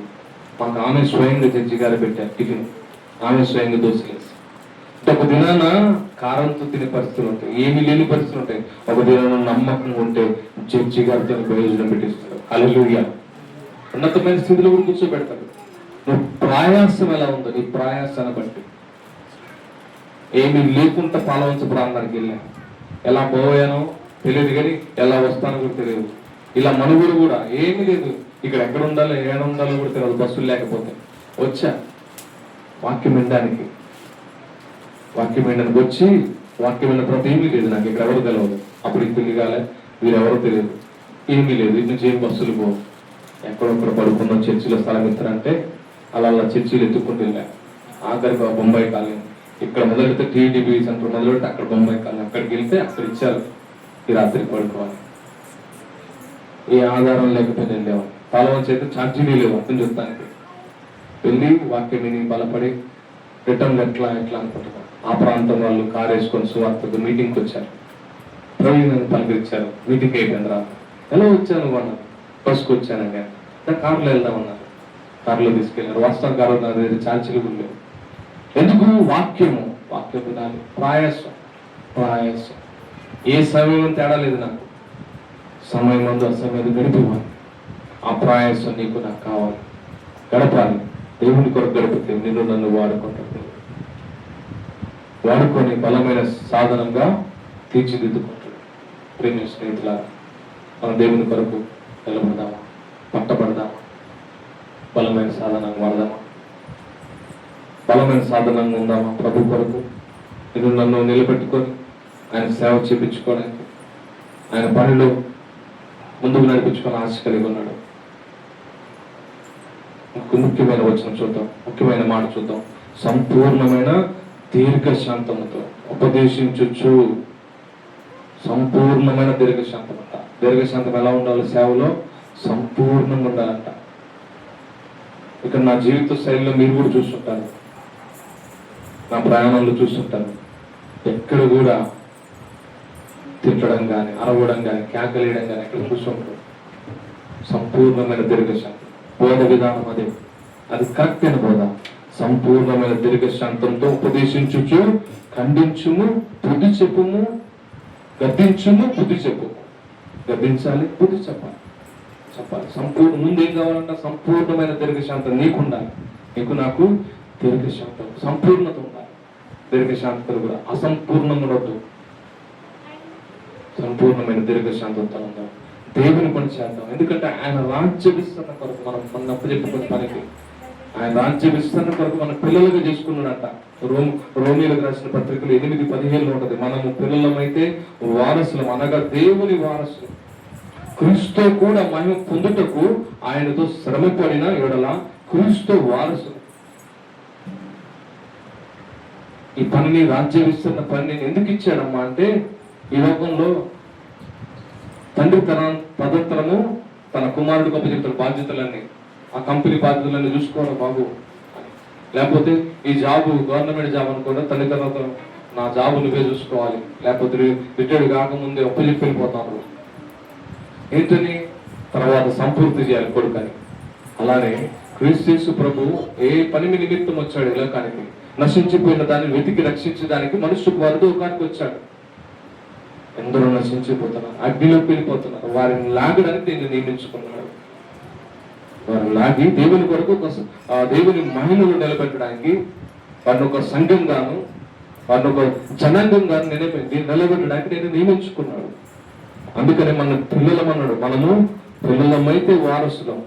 మాకు ఆమె స్వయంగా జడ్జి గారు పెట్టారు టిఫిన్. ఆమె స్వయంగా దోశలేసి. ఒక దినాన కారంతో తినే పరిస్థితులు ఉంటాయి, ఏమీ లేని పరిస్థితులు ఉంటాయి. ఒక దినాన నమ్మకంగా ఉంటే జడ్జి గారితో ప్రయోజనం పెట్టిస్తాడు. హల్లెలూయా. ఉన్నతమైన స్థితిలో కూడా కూర్చోబెడతాడు. నువ్వు ప్రయాసం ఎలా ఉందో నీ ప్రయాసాన్ని బట్టి. ఏమీ లేకుండా పాలవంచ ప్రాంతానికి వెళ్ళాను. ఎలా పోయానో తెలియదు, కానీ ఎలా వస్తానో కూడా తెలియదు. ఇలా మనుగురు కూడా ఏమీ లేదు. ఇక్కడ ఎక్కడ ఉండాలో ఏడ ఉండాలో కూడా తెలియదు. బస్సులు లేకపోతే వచ్చా వాక్యం వినడానికి. వచ్చి వాక్యం విన్న తర్వాత ఏమీ లేదు. నాకు ఇక్కడ ఎవరు తెలియదు. అప్పుడు ఇది పెళ్లి కాలే, వీరెవరో తెలియదు, ఏమీ లేదు. ఇటు నుంచి ఏం బస్సులు పోవు. ఎక్కడొక్కడ పడుకుందాం, చర్చిలో స్థలం ఇస్తారంటే అలా చర్చిలు ఎత్తుక్కుంటూ వెళ్ళా. ఆఖరికి బొంబాయి కాలనీ. ఇక్కడ మొదలెడితే టీడీపీ సెంటర్ మొదలెడితే అక్కడ బొంబాయి కాలనీ. అక్కడికి వెళ్తే అక్కడ ఇచ్చారు ఈ రాత్రికి పడుకోవాలి. ఏ ఆధారం లేకపోతే వెళ్ళేవాడు. పాలవంచి అయితే ఛార్జీలు లేవు అర్థం చెప్తానికి. వెళ్ళి వాక్యం విని బలపడి రిటర్న్ ఎట్లా అనుకుంటున్నాను. ఆ ప్రాంతం వాళ్ళు కారు వేసుకొని సువార్తకు మీటింగ్కి వచ్చారు. ప్రవీణ్ నన్ను పలకరించారు. మీటింగ్ అయిపోయింది రా. ఎలా వచ్చాను అన్నారు. బస్కి వచ్చానండి. కారులో వెళ్దామన్నారు. కారులో తీసుకెళ్ళారు. వస్తాను కారు ఛార్జీలు కూడా లేవు. ఎందుకు? వాక్యం వినాలి. ప్రయాసం. ఏ సమయం తేడా లేదు నాకు. సమయం మందు అసమయం గడిపేవాడిని. ఆ ప్రయాసం నీకు నాకు కావాలి. గడపాలి. దేవుని కొరకు గడిపితే నిన్ను నన్ను వాడుకుంటాడు. వాడుకొని బలమైన సాధనంగా తీర్చిదిద్దుకుంటాడు. ప్రేమ స్నేహితులారా, మనం దేవుని కొరకు నిలబడదామా? పట్టబడదామా? బలమైన సాధనంగా వాడదామా? బలమైన సాధనంగా ఉందామా? ప్రభు కొరకు నిన్ను నన్ను నిలబెట్టుకొని ఆయన సేవ చేపించుకోవడానికి, ఆయన పనిలో ముందుకు నడిపించుకొని ఆశ కలిగి ఉన్నాడు. ముఖ్యమైన వచనం చూద్దాం, ముఖ్యమైన మాట చూద్దాం. సంపూర్ణమైన దీర్ఘశాంతముతో ఉపదేశించు. సంపూర్ణమైన దీర్ఘశాంతం అంట. దీర్ఘశాంతం ఎలా ఉండాలి? సేవలో సంపూర్ణంగా ఉండాలంట. ఇక్కడ నా జీవిత శైలిలో మీరు కూడా చూస్తుంటారు, నా ప్రయాణంలో చూస్తుంటారు. ఎక్కడ కూడా తిట్టడం కానీ, అరవడం కానీ, కేకలేయడం కానీ ఎక్కడ చూస్తుంటారు. సంపూర్ణమైన దీర్ఘశాంతం. బోధ విధానం అదే, అది కరెక్ట్ అయిన బోధ. సంపూర్ణమైన దీర్ఘశాంతంతో ఉపదేశించుచు, ఖండించుము, బుద్ధి చెప్పుము, గద్దించుము, బుద్ధి చెప్పుము. గద్దించాలి, బుద్ధి చెప్పాలి. ముందు ఏం కావాలంట? సంపూర్ణమైన దీర్ఘశాంతం నీకు ఉండాలి. నీకు నాకు దీర్ఘశాంతం, సంపూర్ణత ఉండాలి. దీర్ఘశాంతం కూడా అసంపూర్ణంగా ఉండొద్దు. సంపూర్ణమైన దీర్ఘశాంతంతో ఉందాం. దేవుని పని చేద్దాం. ఎందుకంటే ఆయన రాజ్య విస్తరణ కొరకు మనం అప్పచెప్పుకున్న పనికి, ఆయన రాజ్య విస్తరణ కొరకు మన పిల్లలుగా చేసుకున్నాడంట. రోమీలకు రాసిన పత్రికలు 8:15 ఉంటది. మనము పిల్లలమైతే వారసులం, అనగా దేవుని వారసులు, క్రీస్తు కూడా మహిమ పొందుటకు ఆయనతో శ్రమపడిన ఎడల క్రీస్తు వారసులు. ఈ పనిని, రాజ్య విస్తరణ పనిని ఎందుకు ఇచ్చాడమ్మా అంటే, ఈ లోకంలో తండ్రి తదంతరము తన కుమారుడికి అప్పచెప్తాడు బాధ్యతలన్నీ. ఆ కంపెనీ బాధ్యతలన్నీ చూసుకోవాలి బాబు. లేకపోతే ఈ జాబు గవర్నమెంట్ జాబ్ అనుకోండి, తల్లిదండ్రులతో నా జాబు నువ్వే చూసుకోవాలి, లేకపోతే రిటైర్డ్ కాకముందే అప్పచెప్పి వెళ్ళిపోతాను. ఏంటని? తర్వాత సంపూర్తి చేయాలి కొడుకని. అలానే క్రీస్తు ప్రభు ఏ పని నిమిత్తం వచ్చాడు ఈ లోకానికి? నశించిపోయిన దాన్ని వెతికి రక్షించడానికి మనుష్య కుమారుడు లోకానికి వచ్చాడు. ఎందరో నశించిపోతున్నారు, అగ్నిలోకి వెళ్ళిపోతున్నారు. వారిని లాగడానికి నేను నియమించుకున్నాడు. వారిని లాగి దేవుని కొరకు దేవుని మహిమను నిలబెట్టడానికి, వారిని ఒక సంఘంగాను, వారిని ఒక జనాంగంగాను నిలబెట్టడానికి నేను నియమించుకున్నాడు. అందుకని మన పిల్లలమన్నాడు. మనము పిల్లలమైతే వారసులం,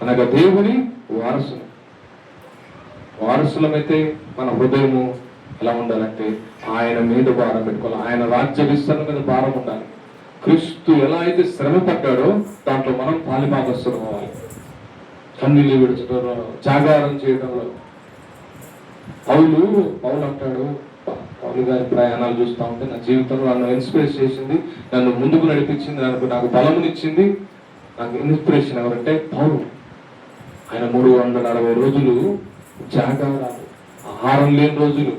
అనగా దేవుని వారసులం. వారసులమైతే మన హృదయము ఎలా ఉండాలంటే ఆయన మీద భారం పెట్టుకోవాలి. ఆయన రాజ్య విస్తరణ మీద భారం ఉండాలి. క్రీస్తు ఎలా అయితే శ్రమ పడ్డాడో దాంట్లో మనం పాలిభాగస్తులు అవ్వాలి. కన్నీళ్ళు విడచడంలో, జాగారం చేయడంలో. పౌలు అంటాడు, పౌలు గారి ప్రయాణాలు చూస్తూ ఉంటే నా జీవితంలో నన్ను ఇన్స్పిరేషన్ చేసింది, నన్ను ముందుకు నడిపించింది, నాకు బలమునిచ్చింది. నాకు ఇన్స్పిరేషన్ ఎవరంటే పౌలు. ఆయన 360 రోజులు జాగారాలు, ఆహారం లేని రోజులు,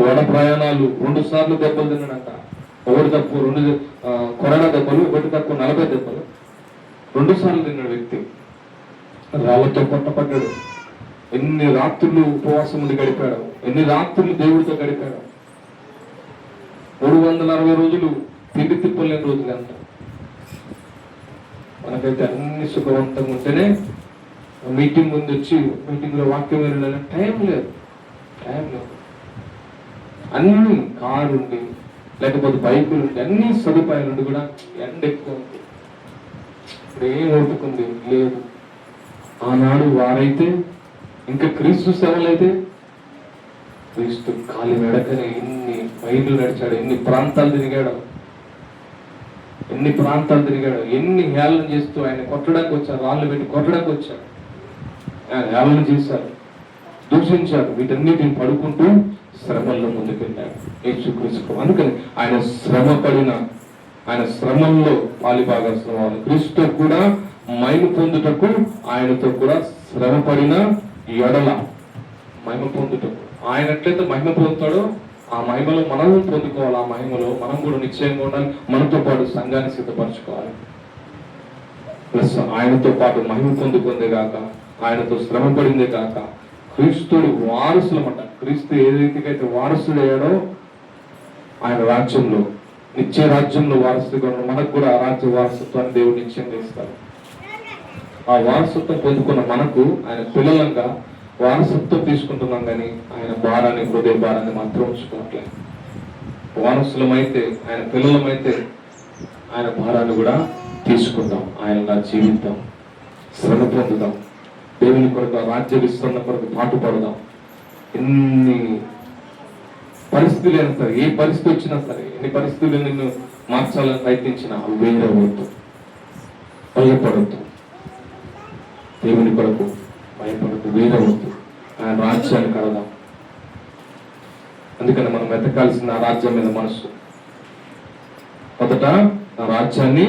ఓడ ప్రయాణాలు, 2 సార్లు దెబ్బలు తిన్నాడంట. ఒకటి తక్కువ 2 కొరడా దెబ్బలు, ఒకటి తక్కువ 40 దెబ్బలు, 2 సార్లు తిన్నాడు వ్యక్తి. రాళ్లతో కొట్టపడ్డాడు. ఎన్ని రాత్రులు ఉపవాసం ఉండి గడిపాడు, ఎన్ని రాత్రులు దేవుడితో గడిపాడు. 360 రోజులు తిండి తిప్పలేని రోజులు అంట. మనకైతే అన్ని సుఖవంతంగా ఉంటేనే మీటింగ్ ముందు వచ్చి మీటింగ్లో వాక్యం వెళ్ళాలని టైం లేదు. అన్ని కారు ఉండి, లేకపోతే బైకులు ఉండి, అన్ని సదుపాయాలు ఉండి కూడా ఎండ ఎక్కువ ఉంది. ఇప్పుడు ఏం ఓపుకుంది లేదు. ఆనాడు వారైతే, ఇంకా క్రీస్తు సేవలైతే, క్రీస్తు కాలి నడకనే ఎన్ని మైళ్ళు నడిచాడు, ఎన్ని ప్రాంతాలు తిరిగాడు, ఎన్ని హేళన చేస్తూ ఆయన కొట్టడానికి వచ్చారు, రాళ్ళు పెట్టి కొట్టడానికి వచ్చారు, ఆయన హేళన చేశారు, దూషించారు. వీటన్నిటిని పడుకుంటూ శ్రమల్లో ముందుకెళ్ళాడు యేసుక్రీస్తు. అందుకని ఆయన శ్రమల్లో పాలిభాగస్వామి. క్రీస్తు కూడా మహిమ పొందుటకు ఆయనతో కూడా శ్రమపడిన ఎడల మహిమ పొందుటకు. ఆయన ఎట్లయితే మహిమ పొందుతాడో ఆ మహిమలో మనం పొందుకోవాలి. ఆ మహిమలో మనం కూడా నిశ్చయంగా ఉండాలి. మనతో పాటు సంఘాన్ని సిద్ధపరచుకోవాలి. ప్లస్ ఆయనతో పాటు మహిమ పొందుకుందే కాక, ఆయనతో శ్రమ పడిందే కాక, క్రీస్తుడు వారసులమాట. క్రీస్తు ఏ రీతికైతే వారసుడయ్యాడో ఆయన రాజ్యంలో, నిత్య రాజ్యంలో వారసుగా మనకు కూడా ఆ రాజ్య వారసత్వాన్ని దేవుడు నిశ్చయం చేస్తారు. ఆ వారసత్వం పొందుకున్న మనకు ఆయన పిల్లలంగా వారసత్వం తీసుకుంటున్నాం, కానీ ఆయన భారాన్ని, హృదయ భారాన్ని మాత్రం ఉంచుకోవట్లేదు. వారసులమైతే, ఆయన పిల్లలమైతే ఆయన భారాన్ని కూడా తీసుకుందాం. ఆయనలా జీవిద్దాం, శ్రమ పొందుదాం, దేవుని కొరకు, రాజ్య విస్తరణ కొరకు పాటుపడదాం. ఎన్ని పరిస్థితులు అయినా సరే, ఏ పరిస్థితి వచ్చినా సరే, ఎన్ని పరిస్థితులు నిన్ను మార్చాలని ప్రయత్నించినా వేరవద్దు, భయపడద్దు. దేవుని కొరకు భయపడద్దు, వేరవద్దు. ఆయన రాజ్యాన్ని కడదాం. అందుకని మనం వెతకాల్సిన ఆ రాజ్యం మీద మనసు. మొదట ఆ రాజ్యాన్ని,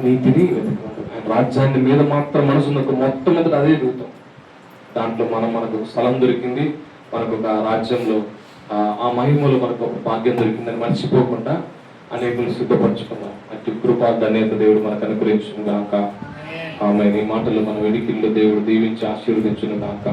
నీతిని వెతకాలి. ఆయన రాజ్యాన్ని మీద మాత్రం మనసు ఉన్నట్టు మొత్తం మొదట అదే ఎదుగుతాం. దాంట్లో మనకు స్థలం దొరికింది, మనకు ఒక రాజ్యంలో ఆ మహిమలో మనకు ఒక భాగ్యం దొరికిందని మర్చిపోకుండా అనేకులు సిద్ధపరచుకున్నాం. అట్టి కృపా ధన్యత దేవుడు మనకు అనుగ్రహించును గాక. ఆమె ఈ మాటలు మన వెడికిల్లో దేవుడు దీవించి ఆశీర్వదించును గాక.